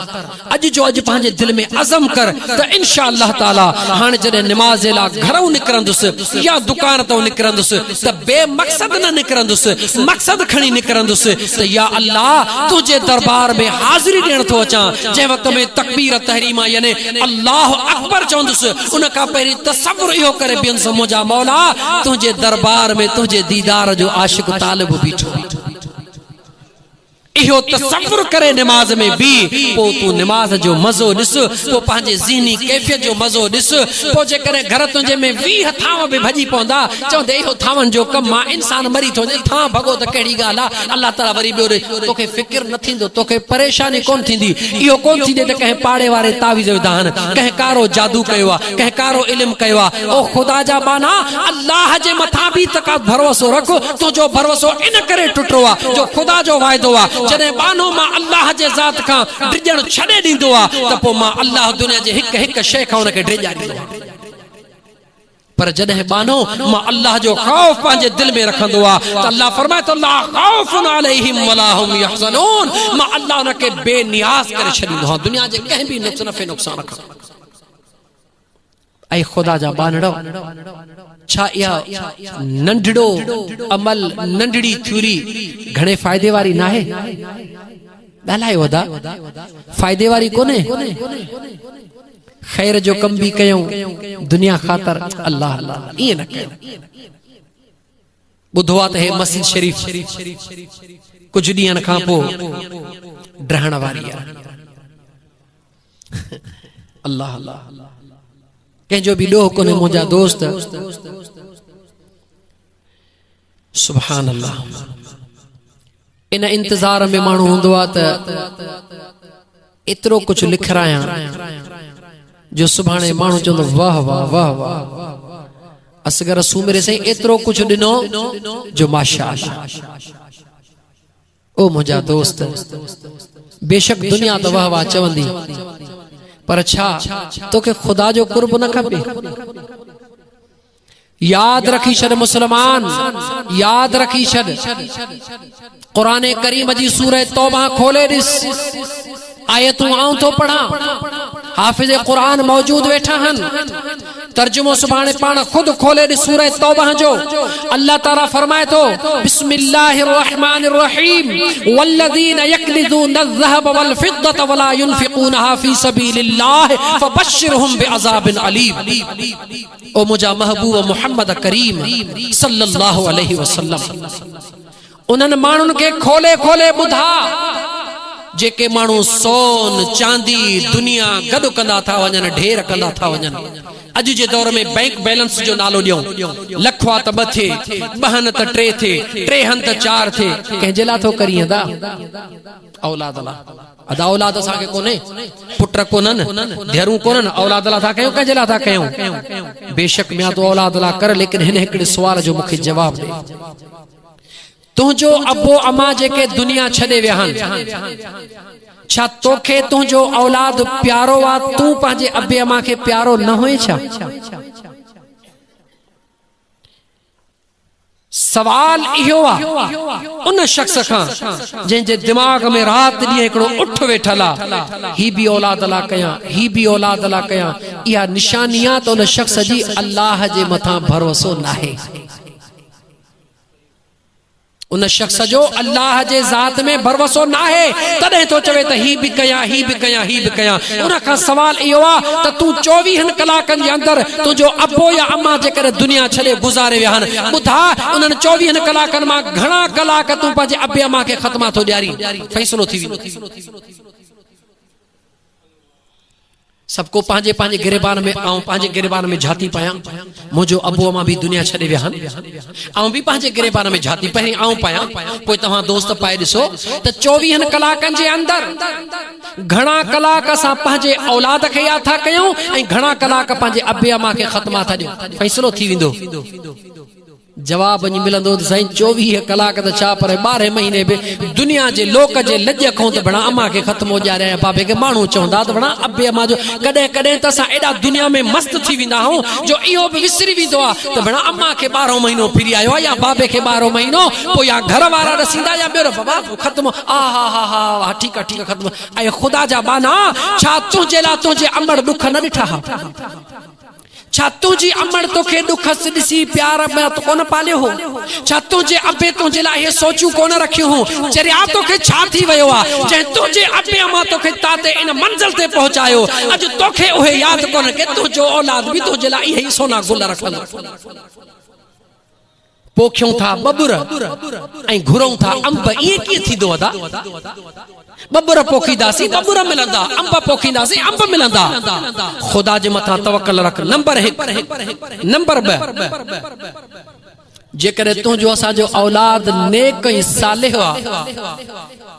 अज जो अज पांजे दिल में अज़म कर त इंशाअल्लाह ताला हाने जदे नमाज ला घरों निकरंदुस या दुकान तो निकरंदुस त बेमकसद न निकरंदुस मकसद खणी निकरंदुस त या अल्लाह तुझे दरबार में हाजिरी देण तो अचा जे वक्त में तकबीर तहरीमा यानी अल्लाह अकबर चवंदुस उन का पहिरी तसव्वुर इहो करे बियन समझा मौला तुझे दरबार में तुझे दीदार जो आशिक तालिब बीठो इहो तसव्वुर करे नमाज में भी पो तू नमाज जो मजो दिस पो पांजे ज़हनी कैफियत जो मजो दिस पो जे करे घर तुझे में 20 थाव भी भजी पौंदा चौंदे इहो थावन जो कम मा इंसान मरी थो ने था भगो त केड़ी गाला अल्लाह ताला वरी बियो तोखे फिक्र न थिंदो तोखे परेशानी कोन थिंदी इहो कोन थींदे त कहे पाड़े वारे तावीज़ विधान कहे कारो जादू कयो आ कहे कारो इल्म कयो आ ओ खुदा जा बाना अल्लाह जे मथा भी तक भरोसो रख तो जो भरोसो इन करे टुटरो आ जो खुदा जो वायदो आ जने बानो मा अल्लाह जे जात का ड्रिजण छडे दींदो आ त पो मा अल्लाह दुनिया जे हिक हिक शै का उनके ड्रिजा दींदो पर जदे बानो मा अल्लाह जो खौफ पांजे दिल में रखंदो आ त अल्लाह फरमाए तो ला खौफुन अलैहिम वला हुम यहज़नून मा अल्लाह उनके बेनियाज करे छडींदो दुनिया जे कहीं भी नुकसान रख ऐ खुदा जा बानड़ो छा या नंढड़ो अमल नंढड़ी थ्योरी घणे फायदे वारी ना है ॻाल्हायो वदा फायदे वारी कोने खैर जो कम भी कयो दुनिया खातर अल्लाह अल्लाह ये न कयो बुधवा त है मस्जिद शरीफ कुछ ॾींहनि खां पोइ डहण वारी आहे अल्लाह अल्लाह कंहिंजो बि ॾोह कोन्हे मुंहिंजा दोस्त सुभान अल्लाह इन इंतजार में मानू होंदो आ त इतरो कुछ लिखराया जो सुभाणे मानू चंदो वाह वाह वाह वाह असगर सूमरे से इतरो कुछ दिनो जो माशाअल्लाह। ओ मुझा दोस्त बेशक दुनिया तो वाह वाह चवंदी पर छा तोखे खुदा जो कुर्ब न खपे। याद रखी छद मुसलमान, याद रखी छद कुरान करीम जी सूरह तौबा खोले दिस आयतूं आऊं तो पढ़ा हाफिज कुरान मौजूद वेठा हन तर्जुमो सुभाणे पाण खुद खोले दिस सूरह तौबा जो अल्लाह ताला फरमाए तो बिस्मिल्लाहिर रहमानिर रहीम वल्लज़ीना यक्निज़ूना अज़-ज़हब वल फ़िद्दत वला युनफ़िक़ूनहा फ़ी सबीलिल्लाह फ़बश्शिरहुम बिअज़ाबिन अलीम। ओ मुझा महबूब मोहम्मद करीम सल्लल्लाहु अलैहि वसल्लम उन्हन मानुन के खोले खोले बुधा जेके मानू सोन चांदी दुनिया गड कंदा था वजन ढेर कंदा था वजन। अज जे दौर में बैंक बैलेंस जो नालो दियो लखवा त बथे बहन त ट्रे थे ट्रे हन त चार थे कह जला तो करिए दा औलाद ला अदा औलाद सा के कोने पुत्र कोनन धेरू कोनन औलाद ला था कयो कह जला था कयो बेशक मैं तो औलाद ला कर लेकिन हिन एकड़े सवाल जो मुखे जवाब दे तुझो अबो अमा जेके दुनिया छदे वियाहन छा तोखे तुझो औलाद प्यारो आ तू पांजे अबे अमा के प्यारो न होए छा। सवाल इहो आ उन शख्स खां जंहिंजे दिमाग में रात ॾींहुं हिकिड़ो उठ वेठल आ ही भी औलाद ला कयां ही भी औलाद ला कयां इहा निशानी आ त उन शख्स जी अल्लाह जे मथां भरोसो नाहे। उन शख्स जो अल्लाह जे ज़ात में भरोसो नाहे तदे तो चवे त ही भी कयां ही भी कयां ही भी कयां। उन का सवाल इहो आ त तू 24 कलाकनि जे अंदर तुझो अबो या अम्मा जे करे दुनिया छॾे गुज़ारे विया हन ॿुधा उन्हनि 24 कलाकनि मां घणा कलाक तू पंहिंजे अबे अम्मा खे ख़त्मा थो ॾियारी फ़ैसिलो थी वेंदो। सबको पांजे पांजे गिरबान में आऊं पांजे गिरबान में झाती पाया मुझो अबो अमा भी दुनिया छड़े विया आऊं भी पांजे गिरबान में झाती पहिरी आऊं पाया कोई तव्हां दोस्त पाए दिसो त 24 कलाकनि जे अंदर घणा कलाक असां पंहिंजे औलाद खे याद था कयूं ऐं घणा कलाक पंहिंजे अबे अमा खे ख़त्मा था ॾियूं फ़ैसिलो थी वेंदो। जवाब मिलंदो त साईं 24 कलाक त छा पर 12 महीने बि दुनिया जे लोक जे लज खां त बणा अम्मा खे ख़त्म हो ॼारिया बाबे खे माण्हू चवंदा त बणा अबे अम्मा जो कॾहिं कॾहिं त असां एॾा दुनिया में मस्त थी वेंदा आहियूं जो इहो बि विसरी वेंदो आहे त बणा अम्मा खे 12 महीनो फिरी आयो आहे या बाबे खे 12 महीनो पोइ या घर वारा ॾसींदा या ॿियो बाबा ख़त्म आ हा हा हा ठीकु आहे ख़त्म। ऐं ख़ुदा जा बाना छा तुंहिंजे लाइ तुंहिंजे अमड़ ॾुख न ॾिठा छा तुझी अमड़ तोखे दुखस दिसी प्यार में तो कोन पालियो हो छा तुझे अबे तुझे ला ये सोचू कोन रखियो हो चरिया तोखे छा थी वयो आ जे तुझे अबे अमा तोखे ताते इन मंजिल ते पहुंचायो अज तोखे ओहे याद कोन के तुझो औलाद भी तुझे ला यही सोना गुल रखल पोखियों था बबुर ऐं घुरऊं था अंब ये की थीदो अदा बबुर पोखीदासी बबुर मिलंदा अंब पोखीदासी अंब मिलंदा। खुदा जे मथा तवक्कल रख। नंबर 1 नंबर 2 जेकर तुझो असा जो औलाद नेक ऐं सालिह आ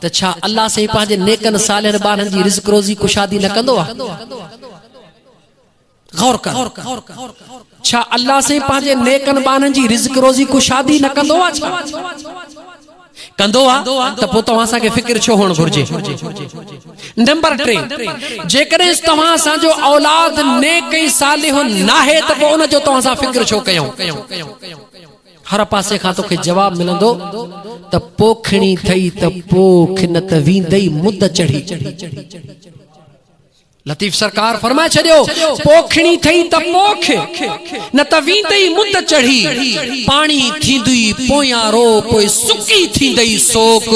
त छा अल्लाह से पांजे नेकन सालिह बारन जी रिज़्क रोजी कुशादी न कंदो आ। गौर कर छा अल्लाह से पांजे नेकन बारन जी रिज़्क रोजी कुशादी न कंदो आ छा कंदो आ त पोइ तव्हां असांखे फिक्र छो हुअण घुर्जे। नंबर 3 जेकर तव्हां असांजो औलाद नेक ऐं सालिह नाहे त पोइ उन जो तव्हां सां फिक्र छो कयूं। हर पासे खां तोखे जवाब मिलंदो त पोखणी थई त पोख न त वींदई मुद चढ़ी। लतीफ सरकार फरमाए छड़ियो पोखणी थई त पोख न त वींदई मुद चढ़ी पानी थींदी पोया रो पोइ सुकी थींदई सोक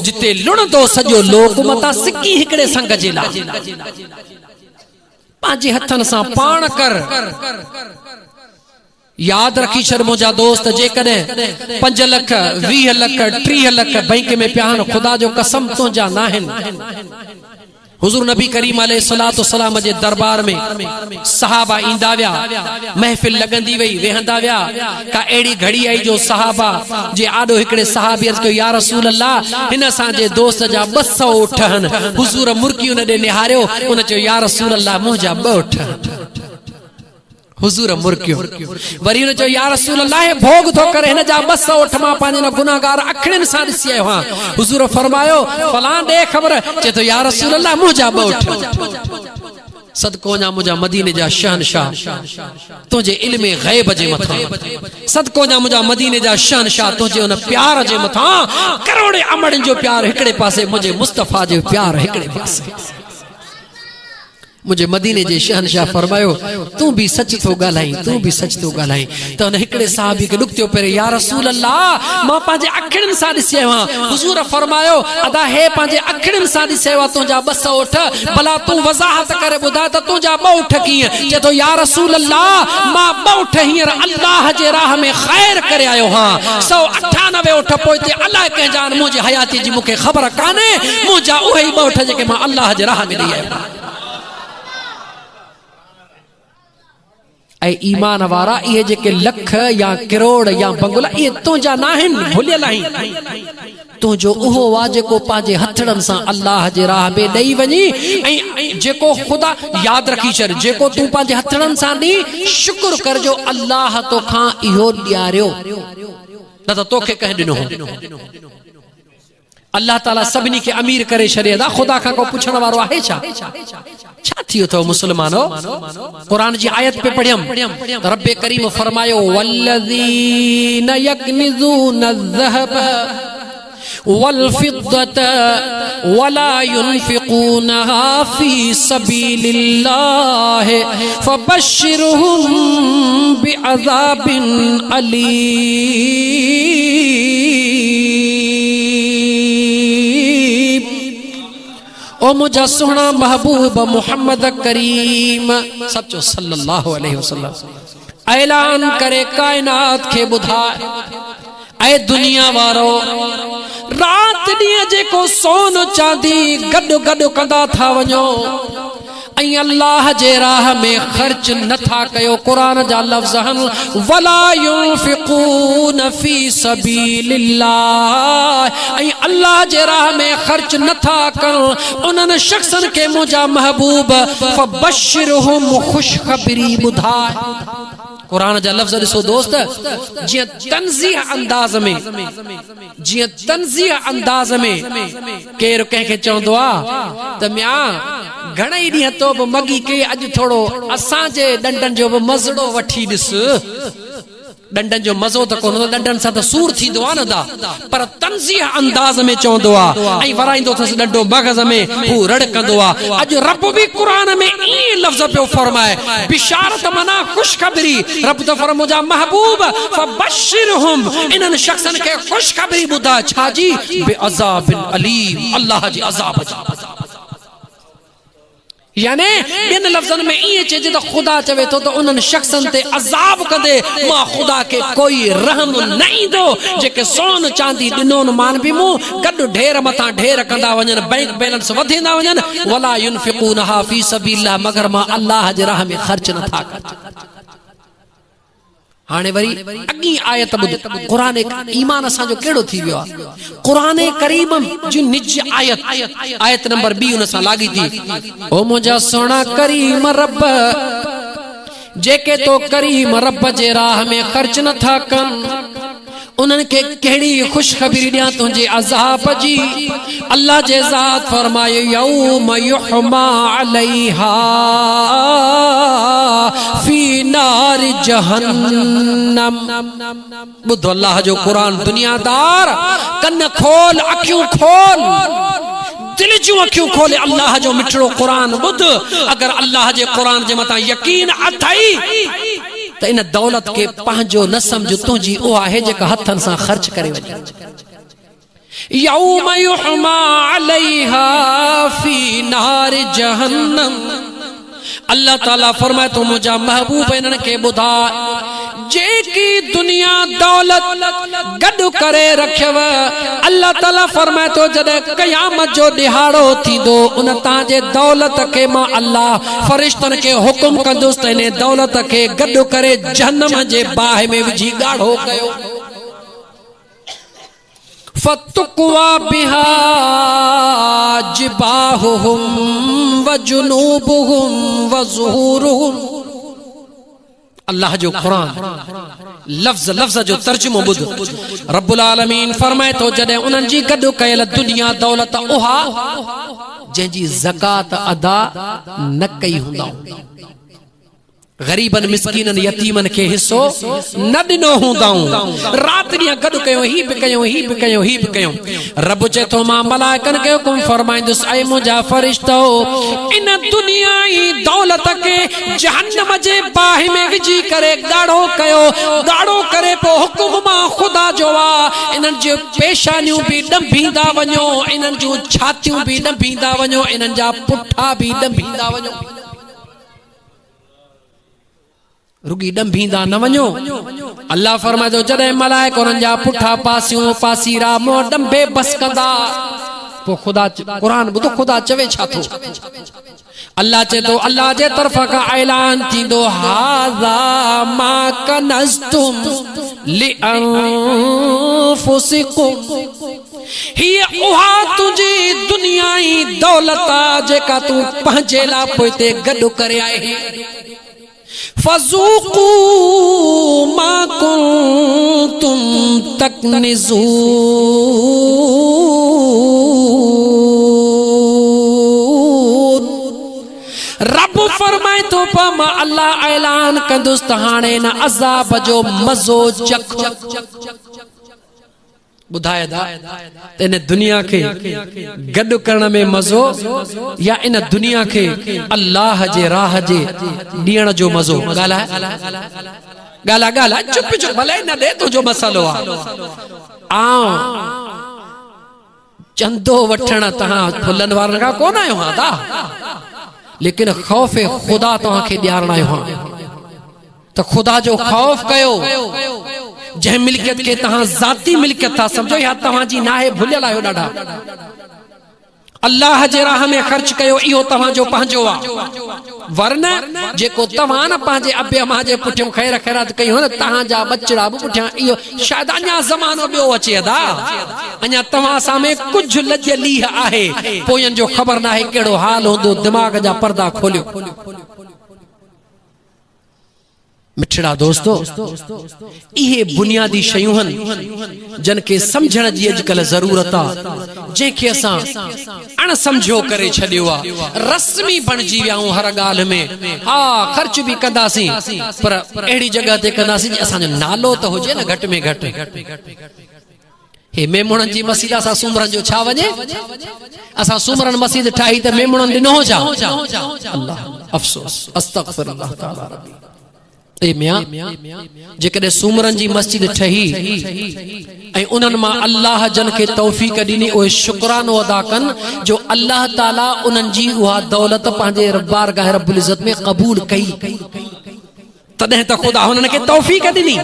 जिते लुणदो सॼो लोक मता सिकी हिकड़े संग जे ला पांजे हथन सां पाण कर याद रखी छर मुझा दोस्त जे कदे 5 लाख 20 लाख 30 लाख बैंक में प्यान खुदा जो कसम तो जा नाहन। हुजूर नबी करीम अलैहिस्सलातु वस्सलाम जे दरबार में सहाबा इंदा व्या, महफिल लगंदी वई, वेहंदा व्या। का एड़ी घड़ी आई जो सहाबा जे आडो हिकड़े सहाबी अर्ज कयो या रसूल अल्लाह हिन सा जे दोस्त जा 200 उठन। हुजूर मुर्की उन दे निहारियो, उन चयो या रसूल अल्लाह मुंजा 2 उठ। हुजूर मुर्कियो वरी उन चयो या रसूल अल्लाह भोग थो करे हिन जा 200 उठ मां पांजे न गुनाहगार अखड़न सा दिसी आयो हां। हुजूर फरमायो फलां दे खबर चे तो या रसूल अल्लाह मुंजा 2 उठ। सदको जा मुंजा मदीने जा शहनशाह तुझे इल्मे गैब जे मथा, सदको जा मुंजा मदीने जा शहनशाह तुझे उन प्यार जे मथा। करोड़े अमड़न जो प्यार हिकड़े पासे, मुझे मुस्तफा जो प्यार हिकड़े पासे। मुझे मदीने जे शहनशाह फरमायो तू भी सच तो गालाई, तू भी सच तो गालाई। तो हिकड़े साहबी के दुखत्यो पेरे या रसूल अल्लाह मां पांजे अखड़न सा दिसे हां। हुजूर फरमायो अदा हे पांजे अखड़न सा दिसे वा तुजा 200 उठ, भला तू वजाहत करे बुधा त तुजा 2 उठ कीए। जे तो या रसूल अल्लाह मां 2 उठ हींअर अल्लाह जे राह में खैर करे आयो हां। 198 उठ पोइते अल्लाह के जान मुझे हयाती जी मुके खबर काने, मुजा ओही 2 उठ जेके मां अल्लाह जे राह में दी आयो। ऐ ईमान वारा ये जेके लख या करोड़ या बंगला ये तुझा नाहिन, भुलियल आहिन। तू जो उहो वा जेको पांजे हथड़न सा अल्लाह जे राह में दई वनी। ऐ जेको खुदा याद रखी छर जेको तू पांजे हथड़न सा दी शुक्र कर जो अल्लाह तो खां इहो ॾियारियो न त तोखे कह दिनो। अल्लाह ताला सबनी के अमीर करे छड़ियदा, खुदा का को पुछण वारो आहे छा? छा थियो तो मुसलमानो? कुरान जी आयत पे पढ़ियम रब्बे करीम फरमायो वल्लज़ीन यकनिज़ून अज़्ज़हब वल्फिद्दत वला युनफिकूनहा फी सबीलिल्लाह फबश्शिरहुम बिअज़ाबिन अलीम। ओ मुझा सोना महबूब मोहम्मद करीम सचो सल्लल्लाहु अलैहि वसल्लम ऐलान करे कायनात के बुधाए ऐ दुनिया वारो रात ॾींहं जेको सोन चांदी गॾु गॾु कंदा था वञो ऐं अल्लाह जे राह में खर्च नथा कयो। कुरान जा लफ्ज़ हन वला युनफिकून फी सबीलिल्लाह ऐं अल्लाह जे राह में खर्च नथा कन उन्हनि शख्सन के मुंहिंजा महबूब फबश्शिरहुम खुशखबरी ॿुधाए। कुरान जा लफ्ज़ ॾिसो दोस्त, जियां तंज़ीह अंदाज़ में केर कंहिंखे चवंदो आहे त म्या घणई ॾींहं तो बि मगी कई, अॼु थोरो असांजे डंडन जो बि मज़ड़ो वठी ॾिस। डंडन जो मज़ो त कोन, डंडन सां त सूर थींदो आहे न दा, पर तंज़ीह अंदाज़ में चवंदो आहे ऐं वराईंदो अथसि ॾंडो मग़ज़ में, हू रड़कंदो आहे। अॼु रब बि क़ुरान में ईअं लफ़्ज़ पियो फरमाए बिशारत माना ख़ुशख़बरी। रब त फरमाए मुंहिंजा महबूब फबश्शिरहुम इन्हनि शख़्सनि खे ख़ुशख़बरी ॿुधाए छाजी बिअज़ाबिन अलीम, अल्लाह जी अज़ाब जी। यानी इन लफ्ज़न में ये चीज़ तो खुदा चवे तो उन शख्सन ते अजाब कंदे मां खुदा के कोई रहम नहीं दो जेके सोन चांदी दिनोन मान भी मु गड ढेर मथा ढेर कंदा वजन, बैंक बैलेंस वधेंदा वजन। वला युनफिकूनहा फी सबीलिल्लाह मगर मां अल्लाह जे राह में खर्च न था कर। हाने वरी अगी आयत बुध कुरान ईमान असा जो केड़ो थी वियो। कुरान करीम जी निज आयत नंबर 2 उन सा लागी थी ओ मुझा सोना करीम रब जेके तो करीम रब जे राह में खर्च न था कन उन्हनि के केड़ी खुशखबरी दिया तुझे अज़ाब जी। अल्लाह जे ज़ात फरमायो यौम युहमा अलैहा फी नार जहन्नम। बुधो अल्लाह जो कुरान दुनियादार कन खोल अखियूं खोल दिल जूं अखियूं खोले अल्लाह जो मिठड़ो कुरान बुध। अगर अल्लाह जे कुरान जे मथा यकीन अथई त इन दौलत के पंहिंजो न समझ तुंहिंजी ओ आहे जेका हथन सां खर्च करे वञे। यौम युहमा अलैहा फी नार जहन्नम। अल्लाह ताला फरमाए तो मुझा महबूब इन्हनि खे ॿुधा जे की दुनिया दौलत गॾु करे रखियव। अल्लाह ताला फरमाए तो जॾहिं क़यामत जो ॾिहाड़ो थींदो उन तांजे दौलत के मां अल्लाह फरिश्तन के हुकुम कंदुसि त इन दौलत के गॾु करे जहन्नम जे बाहि में विझी ॻाढ़ो कयो। फतुक़वा बिहा जिबाहुहुम व जुनूबुहुम व ज़ुहूरुहुम। अल्लाह जो कुरान लफ्ज़ लफ्ज़ जो तर्जुमो ॿुध। रब्बुल आलमीन फरमाए तो जॾहिं उन्हनि जी गॾु कयल दुनिया दौलत उहा जंहिंजी ज़कात अदा न कई हूंदा, गरीबन मिस्कीनन यतीमन के हिस्सो न ॾिनो हूंदाऊं, रात ॾींहुं गॾु कयो, ही बि कयो, ही बि कयो, ही बि कयो। रब चए थो मां मलाइकनि खे हुकुम फरमाईंदुसि, ऐं मुंहिंजा फरिश्तो इन दुनिया ई दौलत के जहन्नम जे बाहि में विझी करे ॻाढ़ो कयो। ॻाढ़ो करे पोइ हुकुम मां ख़ुदा जो आहे, इन्हनि जूं पेशानियूं बि ॾंभींदा वञो, इन्हनि जूं छातियूं बि ॾंभींदा वञो, इन्हनि जा पुठा बि ॾंभींदा वञो। रुगी ॾंभींदा न वञो। अल्लाह फरमाए थो जॾहिं मलाइक उन्हनि जा पुठा पासियूं पासीरा मुंहुं ॾंभे बस कंदा, पोइ ख़ुदा क़ुरान ॿुधो ख़ुदा चवे छा थो। अल्लाह चए थो, अल्लाह जे तरफ़ खां ऐलान थींदो, हाज़ा मा कनज़्तुम लिअन्फुसिकुम। हीअ उहा तुंहिंजी दुनिया ई दौलत जेका तूं पंहिंजे लाइ पोइ ते गॾु करे आहे। फज़ूक़ू मा कुंतुम तकनिज़ून। रब फरमाए तो मां अल्लाह ऐलान कंदुसि त हाणे न अज़ाब जो मज़ो चखो। ॿुधाए दा इन दुनिया के गॾु करण में मज़ो या इन दुनिया के अल्लाह जे राह जे ॾियण जो मज़ो। ॻाल्हाए ॻाल्हाए ॻाल्हाए चुप चुप भले न ॾे तुंहिंजो मसालो आहे। आऊं चंदो वठण तव्हां फुलनि वारनि खां कोन आहियो हा दा, लेकिन ख़ौफ़ ख़ुदा तव्हांखे ॾियारणु आयो हा त ख़ुदा जो ख़ौफ़ कयो। जंहिं मिल्कियत के तव्हां ज़ाती मिल्कियत था समझो या तव्हांजी नाहे, भुलियल आहियो ॾाढा। अल्लाह जे राह में ख़र्च कयो, इहो तव्हांजो पंहिंजो आहे। वरना जेको तव्हां न पंहिंजे अबे अम्मा जे पुठियों ख़ैर ख़ैरात कई हो न, तव्हांजा बचड़ा बि पुठियां, इहो शायदि अञा ज़मानो ॿियो अचे दा। अञा तव्हां सां में कुझु लॼलीह आहे, पोयनि जो ख़बर न आहे कहिड़ो हाल हूंदो। दिमाग़ जा पर्दा खोलियो। मिठड़ा दोस्तो, इहे बुनियादी शयूं आहिनि जन के समझण जी अॼुकल्ह ज़रूरत आहे, जंहिंखे असां अण समझो करे छॾियो आहे। रस्मी बणिजी विया आहियूं हर ॻाल्हि में। हा ख़र्च बि कंदासीं, पर अहिड़ी जॻह ते कंदासीं असांजो नालो त हुजे न घटि में घटि। हे मेमुणनि जी मस्जिद असां सूमरनि जो छा वञे? असां सूमरनि मस्जिद ठाही त मेमुणनि ॾिनो छा? अल्लाह अफ़सोस, अस्तग़फिरुल्लाह ताला रब्बी। ए मियां जेकॾहिं सूमरनि जी मस्जिद ठही ऐं उन्हनि मां अल्लाह जन खे तौफ़ीक़ ॾिनी, उहे शुक्रानो अदा कनि जो अल्लाह ताला उन्हनि जी उहा दौलत पंहिंजे बारगाह रब्बुल इज़्ज़त में क़बूल कई। तॾहिं त ख़ुदा हुननि खे तौफ़ीक़ ॾिनी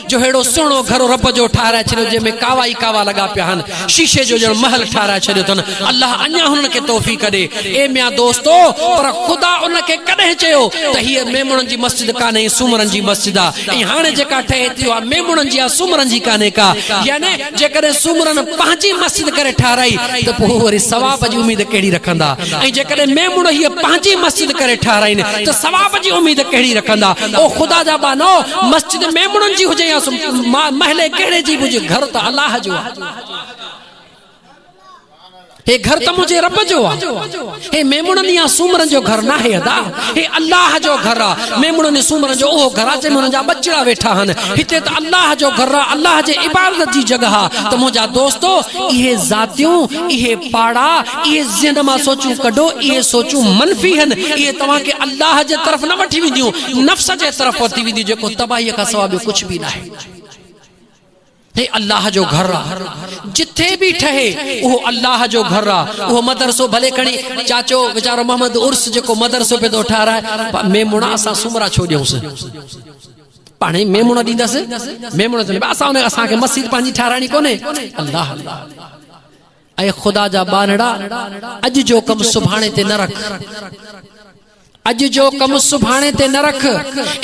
जो हेड़ो सुहिणो घर रब जो ठाराए छॾियो, जंहिंमें कावा ई कावा लॻा पिया आहिनि, शीशे जो ॼण महल ठाराए छॾियो अथनि। अल्लाह अञा हुननि खे तौफ़ीक़ ॾे। ए मियां दोस्तो, पर ख़ुदा उनखे कॾहिं चयो त हीअ मेमुणनि जी मस्जिद कान्हे, सूमरनि जी मस्जिद आहे। ऐं हाणे जेका ठहे थी उहा मेमुणनि जी आहे, सूमरनि जी कान्हे का। यानी जेकॾहिं सूमरनि पंहिंजी मस्जिद करे ठाराई त पोइ वरी सवाब जी उमेद कहिड़ी रखंदा, ऐं जेकॾहिं मेमुण हीअ पंहिंजी मस्जिद करे ठाराइनि त सवाब जी उमेद कहिड़ी रखंदा। ओ खुदा जा बानो, मस्जिद मेमुणनि जी हुजे या महले कहिड़े जी हुजे, घर त अल्लाह जो आहे। हे घर त मुंहिंजे रब जो आहे। हे मेमुणनि या सूमरनि जो घर न आहे अदा, हे अल्लाह जो घर आहे। मेमुणनि सूमरनि जो उहो घर आहे जंहिंमें हुननि जा बचड़ा वेठा आहिनि। हिते त अल्लाह जो घर आहे, अल्लाह जे इबादत जी जॻह आहे। त मुंहिंजा दोस्तो, इहे ज़ातियूं, इहे पाड़ा, इहे ज़हन मां सोचूं कढो, इहे सोचूं मनफ़ी आहिनि। इहे तव्हांखे अल्लाह जे तरफ़ न वठी वेंदियूं, नफ़्स जे तरफ़ वठी वेंदियूं, जेको तबाहीअ खां सवाइ ॿियो कुझु बि न आहे। हे अल्लाह जो घर आहे, जिथे भी ठहे वो अल्लाह जो घर आहे। वो मदरसो भले खणी चाचो वीचारो मोहम्मद उर्स जेको मदरसो पे तो ठाराए, मेमुणा असां सुमरा छो ॾियूंसि? पाणे मेमूणो ॾींदसि मेमूणो चले असां असांखे मस्जिद पंहिंजी ठाराइणी कोन्हे अल्लाह अल्लाह ऐं ख़ुदा जा बानड़ा अॼु जो कमु सुभाणे ते न रख अॼु जो कमु सुभाणे ते न रख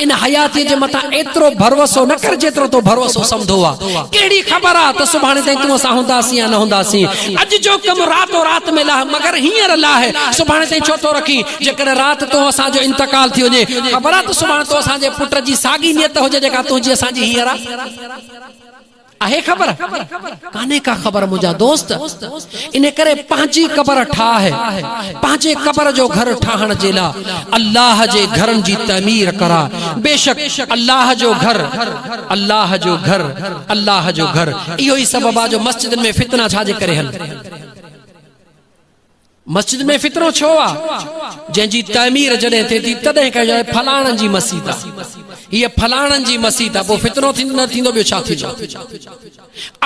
इन हयाती जे मथां एतिरो भरोसो न कर जेतिरो तो भरोसो समझो आ कहिड़ी ख़बर आहे त सुभाणे ताईं तूं असां हूंदासीं या न हूंदासीं अॼु जो कमु रातो रात में लाह मगर हींअर लाहे सुभाणे ताईं छो थो रखी जेकॾहिं राति तो असांजो इंतकाल थी वञे ख़बर आहे त सुभाणे तो असांजे पुट जी साॻी नियत हुजे जेका तुंहिंजी असांजी हींअर आहे ख़बर कान्हे का ख़बर मुंहिंजा दोस्त इन करे पंहिंजी क़बर ठाहे पंहिंजे क़बर जो घर ठाहण जे लाइ अल्लाह जे घरनि जी तमीर करा बेशक अल्लाह जो घर अल्लाह जो घर अल्लाह जो घर इहो ई सबब आहे जो मस्जिद में फितना छाजे करे हल मस्जिद में फितरो छो आ जंहिंजी तमीर जॾहिं थिए थी तॾहिं कजे फलाणनि जी मस्जिद आहे ये फलाणन जी मस्जिद आहे पोइ फितनो न थींदो ॿियो छा थींदो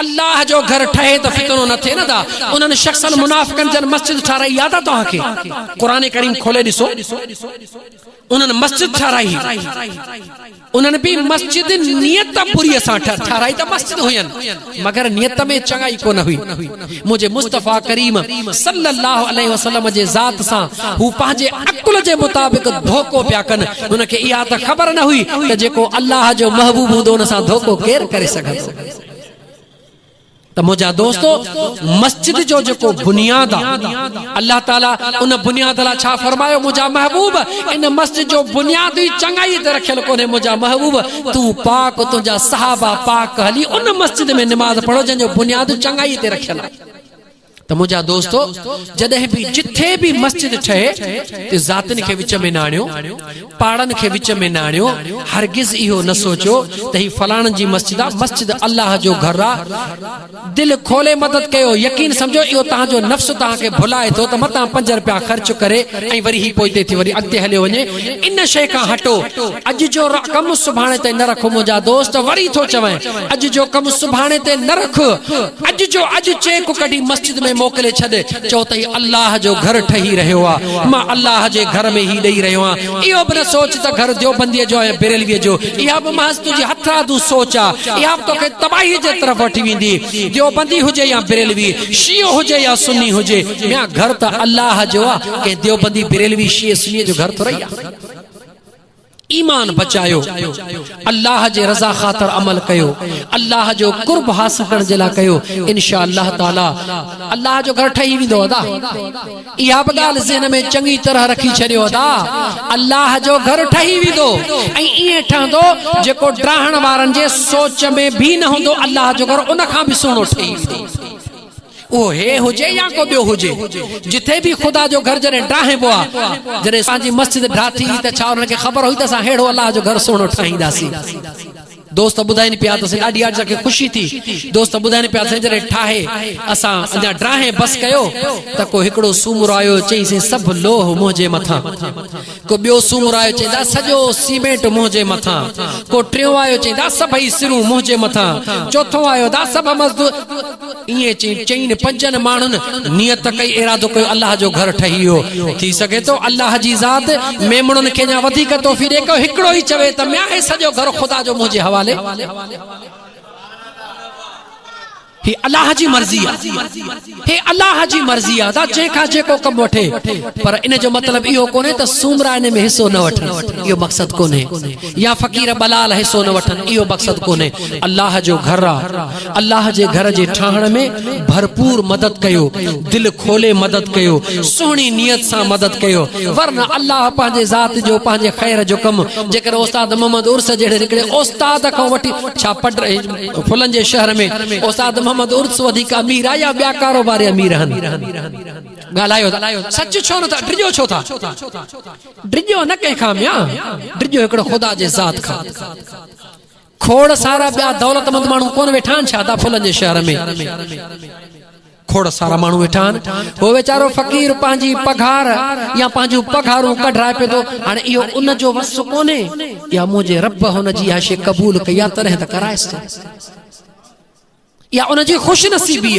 अल्लाह जो घर ठहे त फितनो न थिए न दा उन्हनि शख़्सन मुनाफ़िक़नि जन मस्जिद ठाराई याद आहे तव्हांखे क़ुरान करीम खोले ॾिसो उन्हनि मस्जिद ठाराई उन्हनि बि मस्जिद नियत बुरी सां ठाराई त मस्जिद हुयनि मगर नियत में चङाई कोन हुई मुंहिंजे मुस्तफ़ा करीम सल्लल्लाहु अलैहि वसल्लम जे ज़ात सां हू पंहिंजे अक़ुल जे मुताबिक़ धोखो पिया कनि हुनखे इहा त ख़बर न हुई त जेको अल्लाह जो महबूब हूंदो उन सां धोखो केरु करे सघंदो त मुंहिंजा दोस्तो मस्जिद जो जेको बुनियाद आहे अल्लाह ताला उन बुनियाद लाइ छा फरमायो मुंहिंजा महबूब इन मस्जिद जो बुनियाद ई चङाई ते रखियल कोन्हे मुंहिंजा महबूब तूं पाक तुंहिंजा सहाबा पाक हली उन मस्जिद में निमाज़ पढ़ो जंहिंजो बुनियाद चङाई ते रखियल आहे त मुंहिंजा दोस्तो जॾहिं बि जिथे बि मस्जिद ठहे त ज़ातिन खे विच में न आणियो पाड़नि खे विच में न आणियो हरगिज़ इहो न सोचो त ही फलाणनि जी मस्जिद आहे मस्जिद अल्लाह जो घर आहे दिलि खोले मदद कयो यकीन सम्झो इहो तव्हांजो नफ़्स तव्हांखे भुलाए थो त मतां 5 रुपया ख़र्च करे ऐं वरी ही पोइ थी वरी अॻिते हलियो वञे इन शइ खां हटो अॼु जो कमु सुभाणे ते न रखो मुंहिंजा दोस्त वरी थो चवां अॼु जो कमु सुभाणे ते न रख अॼु जो अॼु चेक कढी मस्जिद में मोकले छॾ चओ त अल्लाह जो घर ठही रहियो आहे मां अल्लाह जे घर में ही ॾेई रहियो आहियां इहो बि न सोच त घर देवबंदीअ जो ऐं बिरेलवीअ जो इहा बि महज़ तुंहिंजी हथरादू सोच आहे इहा बि तोखे तबाही जे तरफ़ वठी वेंदी देवबंदी हुजे या बिरेलवी शियो हुजे या सुन्नी हुजे या घर त अल्लाह जो आहे कंहिं देवबंदी बिरेलवी शिये सुन्नीअ जो घर थोरी आहे ईमान बचायो अल्लाह जे रज़ा ख़ातिर अमल कयो अल्लाह जो कुर्ब हासिल करण जे लाइ कयो इंशाअल्लाह ताला अल्लाह जो घर ठही वेंदो अदा इहा बि ॻाल्हि ज़हन में चङी तरह रखी छॾियो अदा अल्लाह जो घर ठही वेंदो ऐं ईअं ठहंदो जेको ड्राहण वारनि जे सोच में बि न हूंदो अल्लाह जो घर उन खां बि सुहिणो ठही वेंदो वो हे हुजे या को ॿियो हुजे जिथे भी खुदा जो घर जॾहिं ड्राहिबो आहे जॾहिं असांजी मस्जिद ड्राथी त छा उनखे ख़बर हुई त असां अहिड़ो अल्लाह जो घर सुहिणो ठाहींदासीं दोस्त ॿुधाइनि पिया त ॾाढी अॼु ख़ुशी थी दोस्त ॿुधाइनि पिया जॾहिं ठाहे असां अञा ड्राहे बस कयो त को हिकिड़ो सूमर आयो चईंसीं सभु लोह मुंहिंजे मथां को ॿियो सूमर आयो चईंदा सॼो सीमेंट मुंहिंजे मथां को टियों आयो चईंदा सभई सिरूं मुंहिंजे मथां चौथों आयो दा सभु मज़दूर ईअं चईं 5 माण्हुनि नियत कई इरादो कयो अल्लाह जो घर ठही वियो थी सघे थो अल्लाह जी ज़ात मेमणनि खे अञा वधीक तोहफ़ी ॾे कयो हिकिड़ो ई चवे त मैं सॼो घर ख़ुदा जो मुंहिंजे हवाले हे अल्लाह जी मर्ज़ी आहे हे अल्लाह जी मर्ज़ी आहे दा जेका जेको कम वठे पर इन जो मतलब इहो कोन्हे त सूमरा इन में हिस्सो न वठनि इहो मक़सद कोन्हे या फ़क़ीर बलाल हिस्सो न वठनि इहो मक़सद कोन्हे अल्लाह जो घर आहे अल्लाह जे घर जे ठाहण में भरपूर मदद कयो दिलि खोले मदद कयो सुहिणी नियत सां मदद कयो वरना अल्लाह पंहिंजे ज़ात जो पंहिंजे ख़ैर जो कमु जेकर उस्ताद मोहम्मद उर्स जहिड़े हिकिड़े उस्ताद खां वठी छा फुलनि जे शहर में उस्ताद मोहम्मद उर्स वधीक अमीर आहे या ॿिया कारोबारी अमीर आहिनि ॻाल्हायो सच छो न था ड्रिजो छो था ड्रिजो न कंहिंखां मिया ड्रिजो हिकिड़ो ख़ुदा जे ज़ात खां खोड़ सारा ॿिया दौलतमंद माण्हू कोन वेठा आहिनि छा था फुलनि जे शहर में खोड़ सारा माण्हू वेठा आहिनि हो वीचारो फ़क़ीर पंहिंजी पघार या पंहिंजूं पघारूं कढाए पियो थो हाणे इहो उन जो वस कोन्हे या मुंहिंजे रब हुन जी इहा शइ क़बूल कई आहे तॾहिं त कराएसि या उनजी खुश नसीबी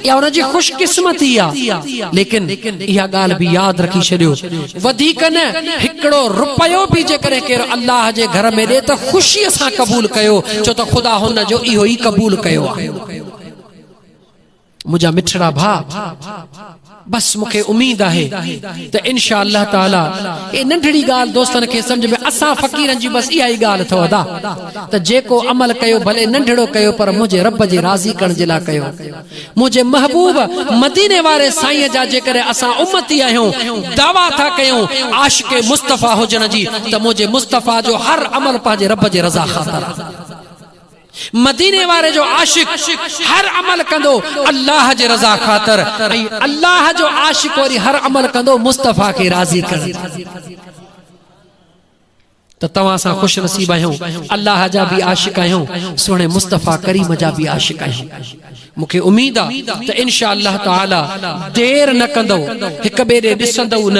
या उनजी खुश किस्मती लेकिन यह गाल भी याद रखी छो वधिक न हिकड़ो रुपयो भी जेकर केर अल्लाह जे घर में दे तो खुशी से कबूल कयो छो तो खुदा हुन जो इहो ही कबूल कयो मुझा मिठड़ा भा बस मुखे उम्मीद है तो इंशाअल्लाह ताला ए नंढड़ी गाल दोस्तन के समझ में असा फकीरन जी बस इहा ही गाल थो अदा तो जेको अमल कयो भले नंढड़ो कयो पर मुझे रब जे राजी करण जे ला कयो मुझे महबूब मदीने वाले साईं जा जेकर असा उम्मती आहियो दावा था कयो आशिक मुस्तफा हुजन जी तो मुझे मुस्तफा जो हर अमल पाजे रब जे रजा खातर मदीने वाले जो आशिक हर अमल कंदो अल्लाह जे रजा खातर अल्लाह जो आशिक वरी हर अमल कंदो मुस्तफा के राजी कर तो तवा सा खुश नसीब आयो अल्लाह जा भी आशिक आयो सोने मुस्तफा करीम जा भी आशिक आयो मुखे उम्मीद आ तो इंशाअल्लाह ताला देर न कंदो एक बेरे दिसंदो न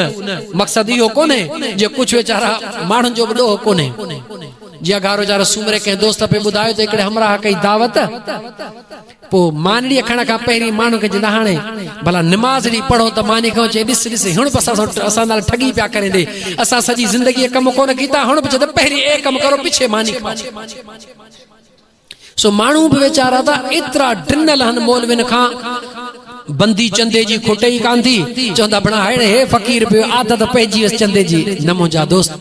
मकसद इहो कोने जे कुछ बेचारा माण्हुनि जो बडो कोने जिया गारो जा सुमरे के दोस्त पे बुधायो तो एकड़े हमरा कई दावत पो मानड़ी खण का पहिरी मानु के जिंदा हाने भला नमाज नी पढ़ो तो मानी को चे दिस दिस हुन पसा असा नाल ठगी पिया करे दे असा सजी जिंदगी कम कोन कीता हुन बच पहिरी एक कम करो पीछे मानी सो मानू भी बेचारा था इतरा डिनल हन मौलविन खा बंदी चंदे जी खुटे ही कांधी चंदा बना है हे फकीर पे आदत पेजी उस चंदे जी न मुझा दोस्त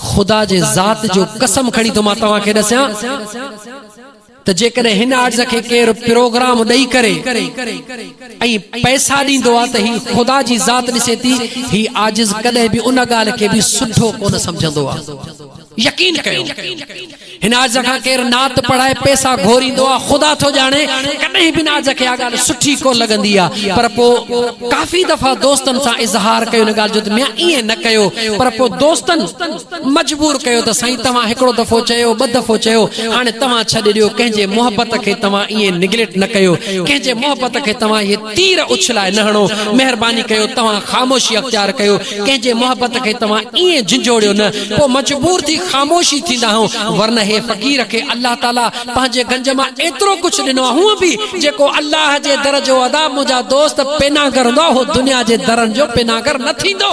खुदा जे जात जो कसम खड़ी तो मां तवा के दस्या तो जेकर हिन आर्ज के केर प्रोग्राम दई करे आई पैसा दींदो आ त ही खुदा जी जात दिसे थी ही आजिज कदे भी उन गाल के भी सुठो कोन समझंदो आ यकीन कयो हिन आर्ज का केर नात पढ़ाए पैसा घोरींदो आ खुदा तो जाने कदे भी नाज के गाल सुठी को लगंदी आ पर पो काफी दफा दोस्तन सा इजहार कयो न गाल जो मैं ये न कयो पर पो दोस्तन मजबूर कयो त सही तवा एकड़ो दफो चयो ब दफो चयो हाने तवा छडे दियो जे मोहब्बत के तवा ये निगलेक्ट न कयो के जे मोहब्बत के तवा ये तीर उछलाए न हणो मेहरबानी कयो तवा खामोशी अख्तियार कयो के जे मोहब्बत के तवा ये झंझोड़ियो न पो मजबूर थी खामोशी थींदा हो वरना हे फकीर के अल्लाह ताला पांजे गंज मा एतरो कुछ दिनो हुआ भी जेको अल्लाह जे दर जो अदा मुजा दोस्त पेना करदो हो दुनिया जे दरन जो पेना कर न थींदो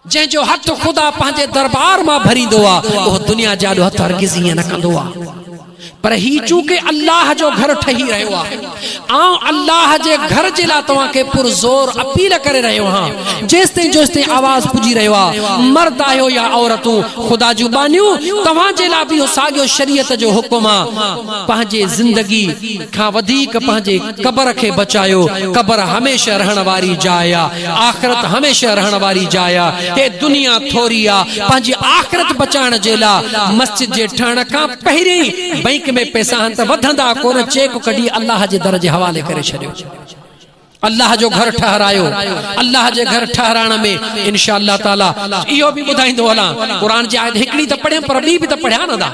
जे जो हथ खुदा पांजे दरबार मा भरींदो आ वो दुनिया जाडो हथ हरगिज़ न कंदो आ पर ही चूंकि अल्लाह जो घर ठही रहो आ अल्लाह जे घर जे ला तवा के पुरजोर अपील करे रहो हां जेस्ते जोस्ते आवाज पुजी रहो आ मर्द आयो या औरतू खुदा जुबानियो तवा जे ला भी सागो शरीयत जो हुक्म आ पांजे जिंदगी का वधिक पांजे कब्र के बचायो कब्र हमेशा रहण वारी जाया आखिरत हमेशा रहण वारी जाया हे दुनिया थोरी आ पांजी आखिरत बचाण जे ला मस्जिद जे ठहण का पहिरे बैंक में पैसा हंत वधंदा कोन चेक कडी अल्लाह जे दर जे हवाले करे छडियो अल्लाह जो घर ठहरायो अल्लाह जे घर ठहराण में इंशाअल्लाह ताला इहो भी बुधाइंदो हला कुरान जी आयत हिकड़ी त पढ़े पर बी भी त पढ़या न दा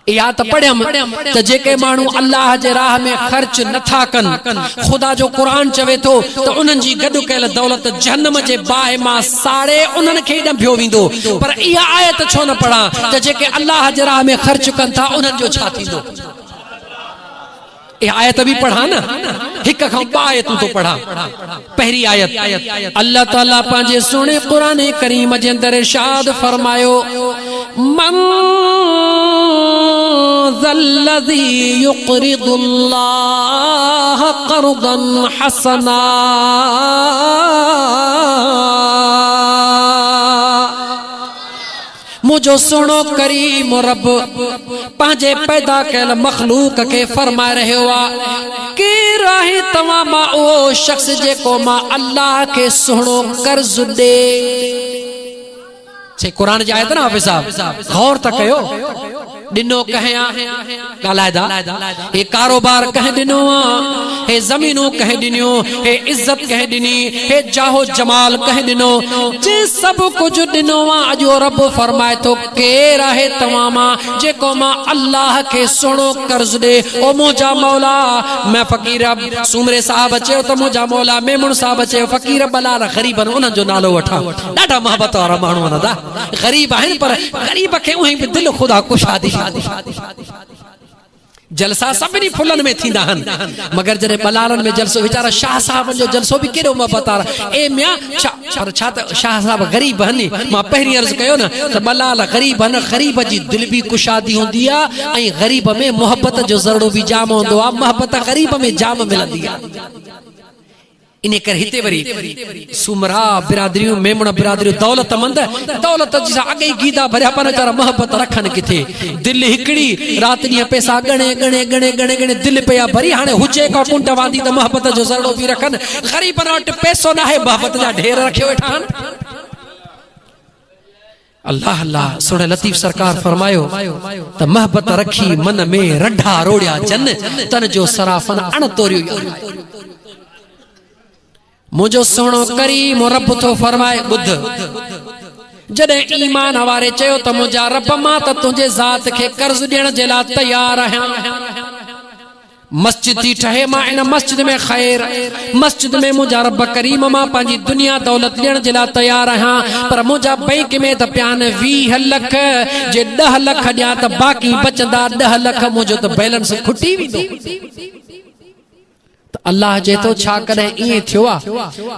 या त पढ़म त जेके मानू अल्लाह जे राह में खर्च नथा कन खुदा जो कुरान चवे तो त उनन जी गड कयल दौलत जहन्नम जे बाहि मा साड़े उनन के डंभियो विंदो पर इहा आयत छो न पढ़ा त जेके अल्लाह जे राह में खर्च कन था उनन जो छा थींदो ये आयत भी पढ़ा ना हिक खां बा आयतूं तो पढ़ा पहली आयत अल्लाह ताला पांजे सुने कुरान करीम जे अंदर इरशाद फरमायो मन ज़ल्लज़ी युक़रिदुल्लाह क़र्ज़न हसना मुझो सुनो करीम रब पांजे पैदा कल मखलूक के फरमा रहे हुआ के राहे तमामा ओ शख्स जे को मा अल्लाह के सुनो कर्ज दे से कुरान जी आयत ना हाफिज साहब गौर तक कयो दिनो कहया गालायदा हे कारोबार कह दिनो हे जमीनों कह दिनो हे इज्जत कह दिनी हे जाहो जमाल कह दिनो जे सब कुछ दिनो अजो रब फरमाए तो के रहे तमामा जे को मा अल्लाह के सुनो कर्ज दे ओ मुजा मौला मैं फकीर सुमरे साहब अचे तो मुजा मौला मेमन साहब अचे फकीर बलाल गरीबन उन जो नालो वठा डाटा मोहब्बत वाला माण्हू दा गरीब आहिनि पर गरीब के उही दिल खुदा कुशा दी जलसा सभिनी फुलन में थींदा हन, मगर जरे बलालन में जलसो वीचारा शाह साहब जो जलसो भी केड़ो मोहब्बत आ ए मियां पर छा त शाह साहब गरीब हनी। मां पहिरी अर्ज कयो न त बलाल गरीब हन, गरीब जी दिल भी कुशादी होंदी आ ऐं गरीब में मोहब्बत जो ज़रड़ो भी जाम होंदो आ, मोहब्बत गरीब में जाम मिलंदी आ। इन कर हिते वरी सुमरा बिरादरियों मेमण बिरादरियों दौलतमंद दौलत जिसा अगे गीदा भरिया पर जरा मोहब्बत रखन किथे दिल हिकड़ी रात दी पैसा गणे गणे गणे गणे गणे दिल पया भरी हाने हुजे का कुंट वांदी त मोहब्बत जो ज़रड़ो भी रखन। गरीबन वट पैसो ना है, मोहब्बत जा ढेर रखे वेठान। अल्लाह अल्लाह सुने लतीफ सरकार फरमायो त मोहब्बत रखी मन में रढ़ा रोड़िया जन तन जो सराफन अण तोरियो। मुझो सोनो करीम रब तो फरमाए बुध जदे ईमान वारे चयो त मुझा रब मां त तुझे जात के कर्ज देण जे ला तैयार आहियां। मस्जिद थी ठहे मां इन मस्जिद में खैर, मस्जिद में मुझा रब करीम मां पंहिंजी दुनिया दौलत ॾियण जे लाइ तैयार आहियां। पर मुझा बैंक में त प्यान 20 लख जे 10 लख ॾियां त बाक़ी बचंदा 10 लख मुझो त बैलेंस खुटी वेंदो। अल्लाह जे तो छा कदे इए थियो आ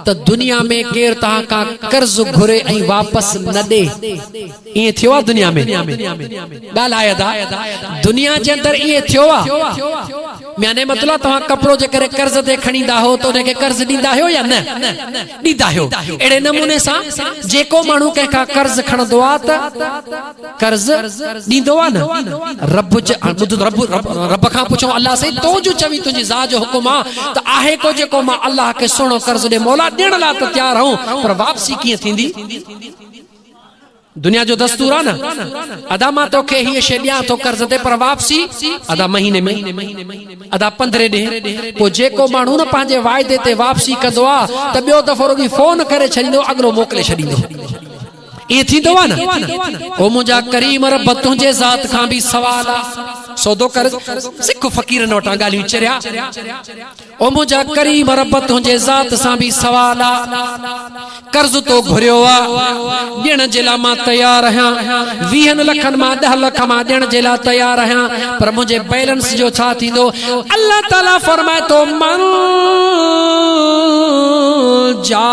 त दुनिया में केर ता का कर्ज घुरे ऐं वापस न दे, इए थियो आ दुनिया में गाल आया दा दुनिया जे अंदर इए थियो आ। माने मतलब तवा कपड़ो जे करे कर्ज दे खणींदा हो तो ने के कर्ज दींदा हो या न दींदा हो। एड़े नमूने सा जेको मानू के का कर्ज खणदो आ त कर्ज दींदो आ न। रब खां पुछो अल्लाह से तो जो चवी तुझी जा जो हुकुम आ त आहे को जेको मां अल्लाह के सोनो कर्ज दे मौला देण ला त तैयार हूं, पर वापसी किए थींदी दुनिया जो दस्तूर आ न। अदा मां तो के ही शे दिया तो कर्ज दे पर वापसी अदा महीने में अदा 15 ॾींहं। पो जेको माण्हू न पंहिंजे वायदे ते वापसी कंदो आ त ॿियो दफ़ो रुगी फोन करे छॾींदो, अगलो मोकिले छॾींदो। ये थी दो ना ओ मुझा करीम रब तुझे जात खां भी सवाल आ। सौदो कर सिख फकीर नोटा गालियूं चरिया ओ मुझा करीम रब तुझे जात सां भी सवाल आ। कर्ज तो घुरियो आ ॾियण जे लाइ मां तैयार आहियां, 20 लखन मां 10 लख मां ॾियण जे लाइ तैयार आहियां, पर मुझे बैलेंस जो छा थींदो। अल्लाह ताला फरमाए तो मन जा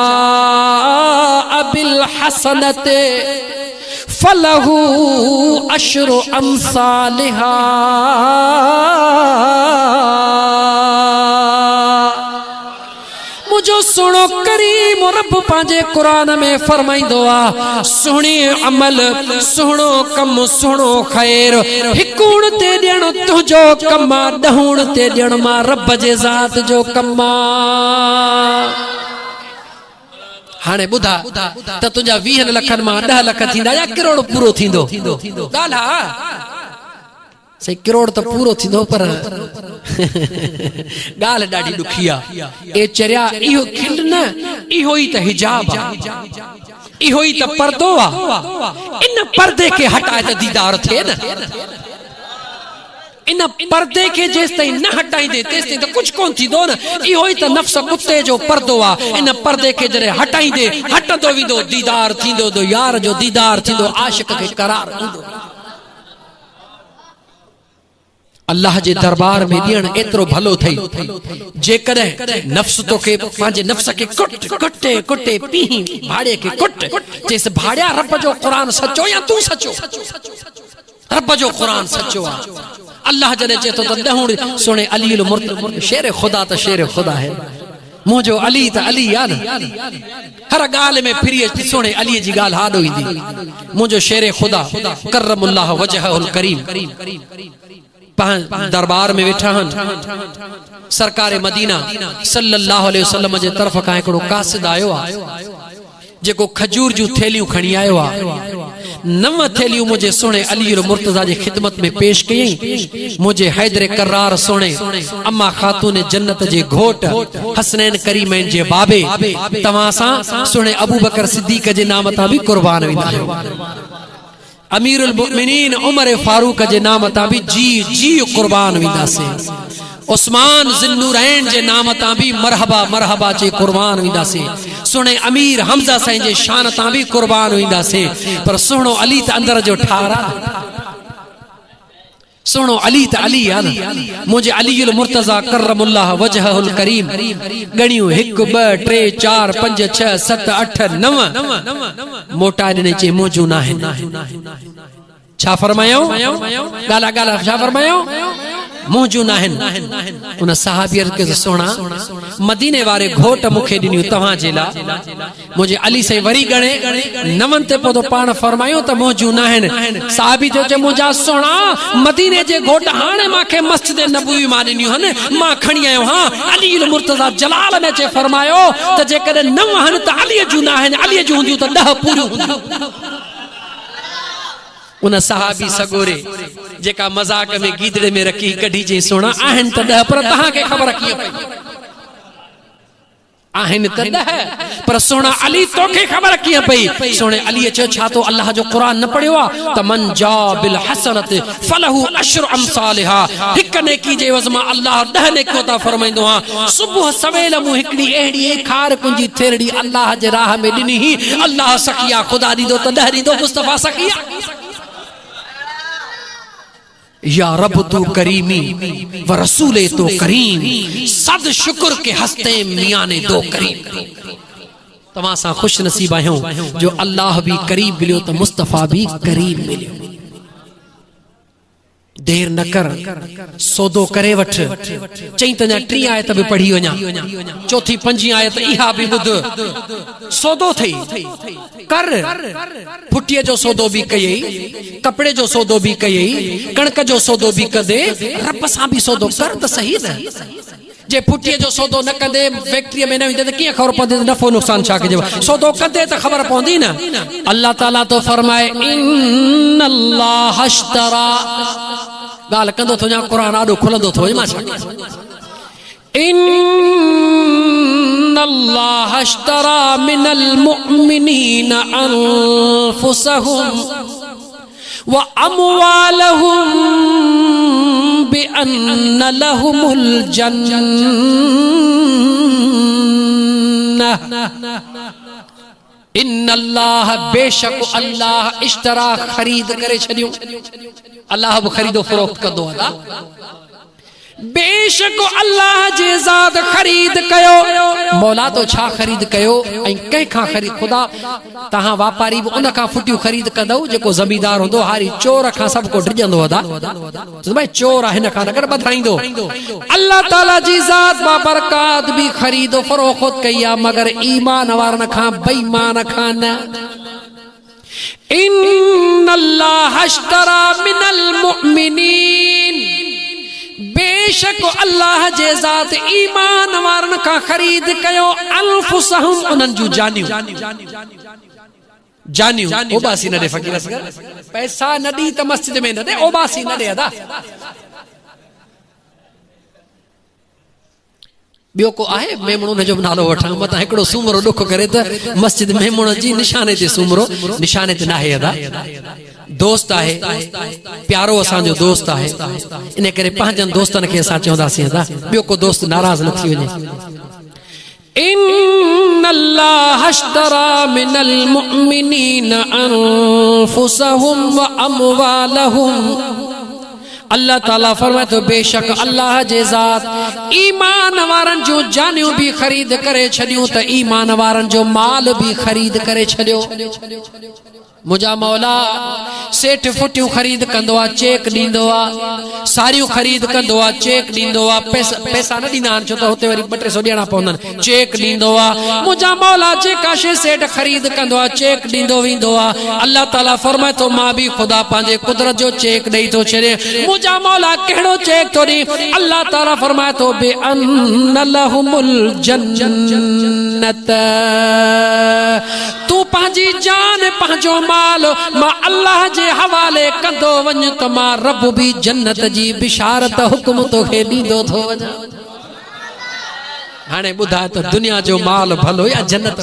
बिल हसनते फलहू अशरु अमसालिहा। मुझो सुनो करीम रब पांजे कुरान में फरमाइंदो आ सुणी अमल सुणो कम सुणो खैर हिकूण ते ॾियण तुझो कम आ, ॾहूण ते ॾियण मां रब जे ज़ात जो कम आ। हाने बुधा त तुझा 20 लखन मां 10 लख थींदा या करोड़ पूरो थींदो। ॻाल्हि सही करोड़ तो पूरो थींदो, पर ॻाल्हि ॾाढी ॾुखी आ। ए चरिया इहो खिल न, इहो ई त हिजाब आ, इहो ई त पर्दो आ। इन पर्दे के हटाए त दीदार थे न। इन पर्दे के जेस ताईं न हटाइंदे तेस ताईं त कुछ कोन थींदो न। इहो ई त नफ्स कुत्ते जो पर्दो आ। इन पर्दे के जरे हटाइंदे हटंदो वेंदो दीदार थींदो, तो यार जो दीदार थींदो आशिक के करार ईंदो। अल्लाह जे दरबार में ॾियण एतिरो भलो थई जेकॾहिं नफ्स तो के पंहिंजे नफ्स के कुटे कुटे पीही भाड़े के कुट जेस भाड़िया रब जो कुरान सचो या तू सचो। रब जो कुरान सचो आ। अल्लाह जने चेतो तो ॾहूण सुणे अली मुर्तज़ा शेर खुदा त शेर खुदा है। मुझो अली त अली आ न। हर गाल में फिरी सुणे अली जी गाल हाडो ईंदी। मुझो शेर खुदा करमुल्लाह वजहुल करीम दरबार में वेठा हन। सरकार मदीना सल्लल्लाहु अलैहि वसल्लम जे तरफ का एकड़ो कासिद आयो आ जेको खजूर जू थैलियूं खणी आयो आ। 9 थैलियूं मुझे सुने अली मुर्तज़ा जी खिदमत में पेश कई। मुझे हैदर कर्रार सुने अम्मा खातून जन्नत जे घोट हसनैन करीमैन जे बाबे तवां सां सुने अबू बकर सिद्दीक जे नाम तां भी कुर्बान वेंदा। अमीरुल मुमिनीन उमर फारूक जे नाम तां भी जी जी कुर्बान वेंदासे। उस्मान ज़िन्नूरैन जे नाम तां भी मरहबा मरहबा जे कुर्बान वेंदासे। सुने अमीर हमजा साईं जे शान तां भी कुर्बान वेंदासे। पर सुनो अली त अंदर जो ठारा सुनो अली त अली आ मुझे अलीउल मुर्तजा करमुल्लाह वजहुल करीम गणियो 1 2 3 4 5 6 7 8 9 मोटा ने चे मौजू ना है छा फरमायो गाला गाला छा फरमायो मौजू ना है उन सहाबीर के सोना मदीने वारे घोट मुखे दिनियो तवा जेला मुझे अली से वरी गणे नमन ते पोदो पान फरमायो त मौजू ना है सहाबी जो मुजा सोना मदीने जे घोट हाने माखे मस्जिद नबवी मा दिनियो हने मा खणी आयो हां अली मुर्तजा जलाल में चे फरमायो त जे कदे नव हन त अली जू ना है अली जू हुंदियो त 10 पूरी हुंदियो उन सहाबी सगोरे जेका मजाक में गीदड़े में रखी कढी जे सोना आहन त 10 पर तहां के खबर कियो आहन त 10 पर सोना अली तोखे खबर कियो पई सोने अली चयो छा तो अल्लाह जो कुरान न पढ़ियो आ त मन जा बिल हसनत फलहु अशर अमसालहा हिक नेकी जे वजमा अल्लाह 10 नेको ता फरमाइंदो आ सुबह सवेल मु हिकड़ी एड़ी खार कुंजी थेरड़ी अल्लाह जे राह में दिनी ही अल्लाह सखिया खुदा दी दो त 10 दी दो मुस्तफा सखिया या रब तू करीमी व रसूले तो करीम सद शुक्र के हस्ते मियां ने दो करीम तमा सा खुश नसीब आयो जो अल्लाह भी करीब मिलियो तो मुस्तफा भी करीब मिलियो देर न कर सौदो करे वठ चई त 3 आयत भी पढ़ी वना चौथी 5 आयत इहा भी बुध सौदो थई कर फुटिए जो सौदो भी कई कपड़े जो सौदो भी कई कणक जो सौदो भी कदे रब सा भी सौदो कर त सही न जे फुटिए जो सौदो न कदे फैक्ट्री में न विंदे त किया खबर पदे नफो नुकसान छा के सौदो कदे त खबर पौंदी न अल्लाह ताला तो फरमाए इन्नल्लाह अश्तरा गाल कंदो तो जा कुरान आडो खुलंदो थो मा छा इन्नल्लाह अश्तरा मिनल मुमिनीन अनफुसहुम व अमवालहुम बिअन्न लहुमुल जन्नह इन्नल्लाह बेशक अल्लाह इश्तरा खरीद करे छडियो अल्लाह भी खरीदो फरोख्त कदो अदा बेशक अल्लाह जे ज़ात खरीद कयो मौला तो छा खरीद कयो ऐं कह खा खरीद खुदा तहां व्यापारी उन का फुटियो खरीद कंदो जेको जमींदार होंदो हारी चोर का सब को डिजंदो अदा तो भाई चोर है न का नगर बधाइंदो अल्लाह ताला जी ज़ात बा बरकत भी खरीदो फरोख्त कया मगर ईमान वारन का बेईमान का न इन्नल्लाह अश्तरा मिनल मुमिनीन बेशक अल्लाह जे ज़ात ईमान वारन का खरीद कयो अनफुसहुम उनन जू जानियो जानियो ओबासी न दे फकीर असगर पैसा न दी त मस्जिद में न दे ओबासी न दे अदा बियो को आहे मेमणो ने जो नालो वठा मता एकड़ो सुमरो दुख करे त मस्जिद मेमणो जी निशाने ते सुमरो निशाने ते नाहे अदा दोस्त आहे प्यारो असा जो दोस्त आहे इने करे पंजन दोस्तन के असा चौदासी अदा बियो को दोस्त नाराज न थी वने इन्नल्लाह अश्तरा मिनल मुमिनीन अनफुसहुम व अमवालहुम अल्लाह ताला फरमाए तो बेशक अल्लाह जे ज़ात ईमान वारन जो जानियो भी खरीद करे छडियो त ईमान वारन जो माल भी खरीद करे छडियो मुजा मौला सेठ फुटियो खरीद कंदो आ चेक दींदो आ सारियो खरीद कंदो आ चेक दींदो आ पैसा न दींदा छो त होते वरी 200 देना पवंदन चेक दींदो आ मुजा मौला जे काशे सेठ खरीद कंदो आ चेक दींदो विंदो आ अल्लाह ताला फरमाए तो मां भी खुदा पांजे कुदरत जो चेक देई तो छरे मुजा मौला केड़ो चेक तो दी अल्लाह ताला फरमाए तो बे अन्न लहुमुल जन्नत तू पांजी जान पांजो माल मां अल्लाह जे हवाले कंदो वञ त मां रब भी जन्नत जी बिशारत हुक्म तो खे दींदो थो वञा हाने बुधा तो दुनिया जो माल भलो या जन्नत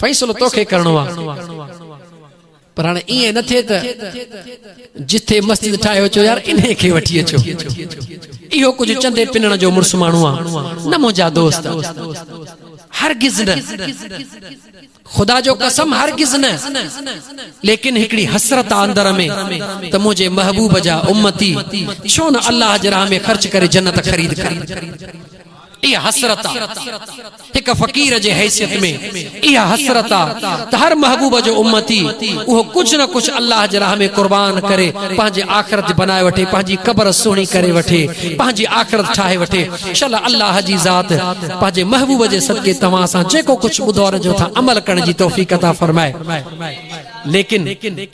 फैसलो तोखे करणो आ पर हाने इए न थे त जिथे मस्जिद ठायो चो यार इने के वठी अचो इहो कुछ चंदे पिनण जो मुर्स मानू आ न मुजा दोस्त हरगिज़ न, खुदा जो कसम हरगिज़ न। लेकिन हिकड़ी हसरत अंदर में त मुझे महबूब जा उम्मती छो न अल्लाह जे राह में खर्च करे जन्नत खरीद कर। इहा हसरत एक फकीर जे हैसियत में इहा हसरत त हर महबूब जो उम्मती वो कुछ न कुछ अल्लाह जे राह में कुर्बान करे, पांजे आखिरत बनाए वठे, पांजी कब्र सुहिणी करे वठे, पांजी आखिरत ठाहे वठे। इंशाअल्लाह अल्लाह जी ज़ात पांजे महबूब जे सदके तवां सां जेको कुछ ॿुधो जो था अमल करण जी तौफीक अता फरमाए। लेकिन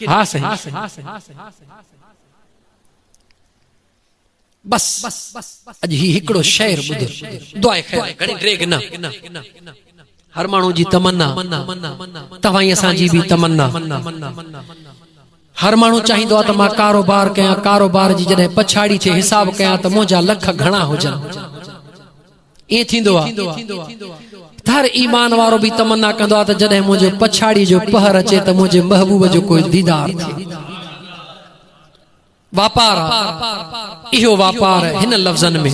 हाँ सही बस अज ही हिकड़ो शेर बुध दुआ खैर घणी ड्रेग न। हर मानू जी तमन्ना तवाई असां जी भी तमन्ना। हर मानू चाहिंदो आ त मां कारोबार कयां, कारोबार जी जडे पछाड़ी थे हिसाब कयां त मुंजा लख घणा हुजन। ए थींदो आ हर ईमान वारो भी तमन्ना कंदो आ त जडे मुंजे पछाड़ी जो पहर अचे त मुंजे महबूब जो कोई दीदार थे। वापार इहो वापार हिन लफ्ज़न में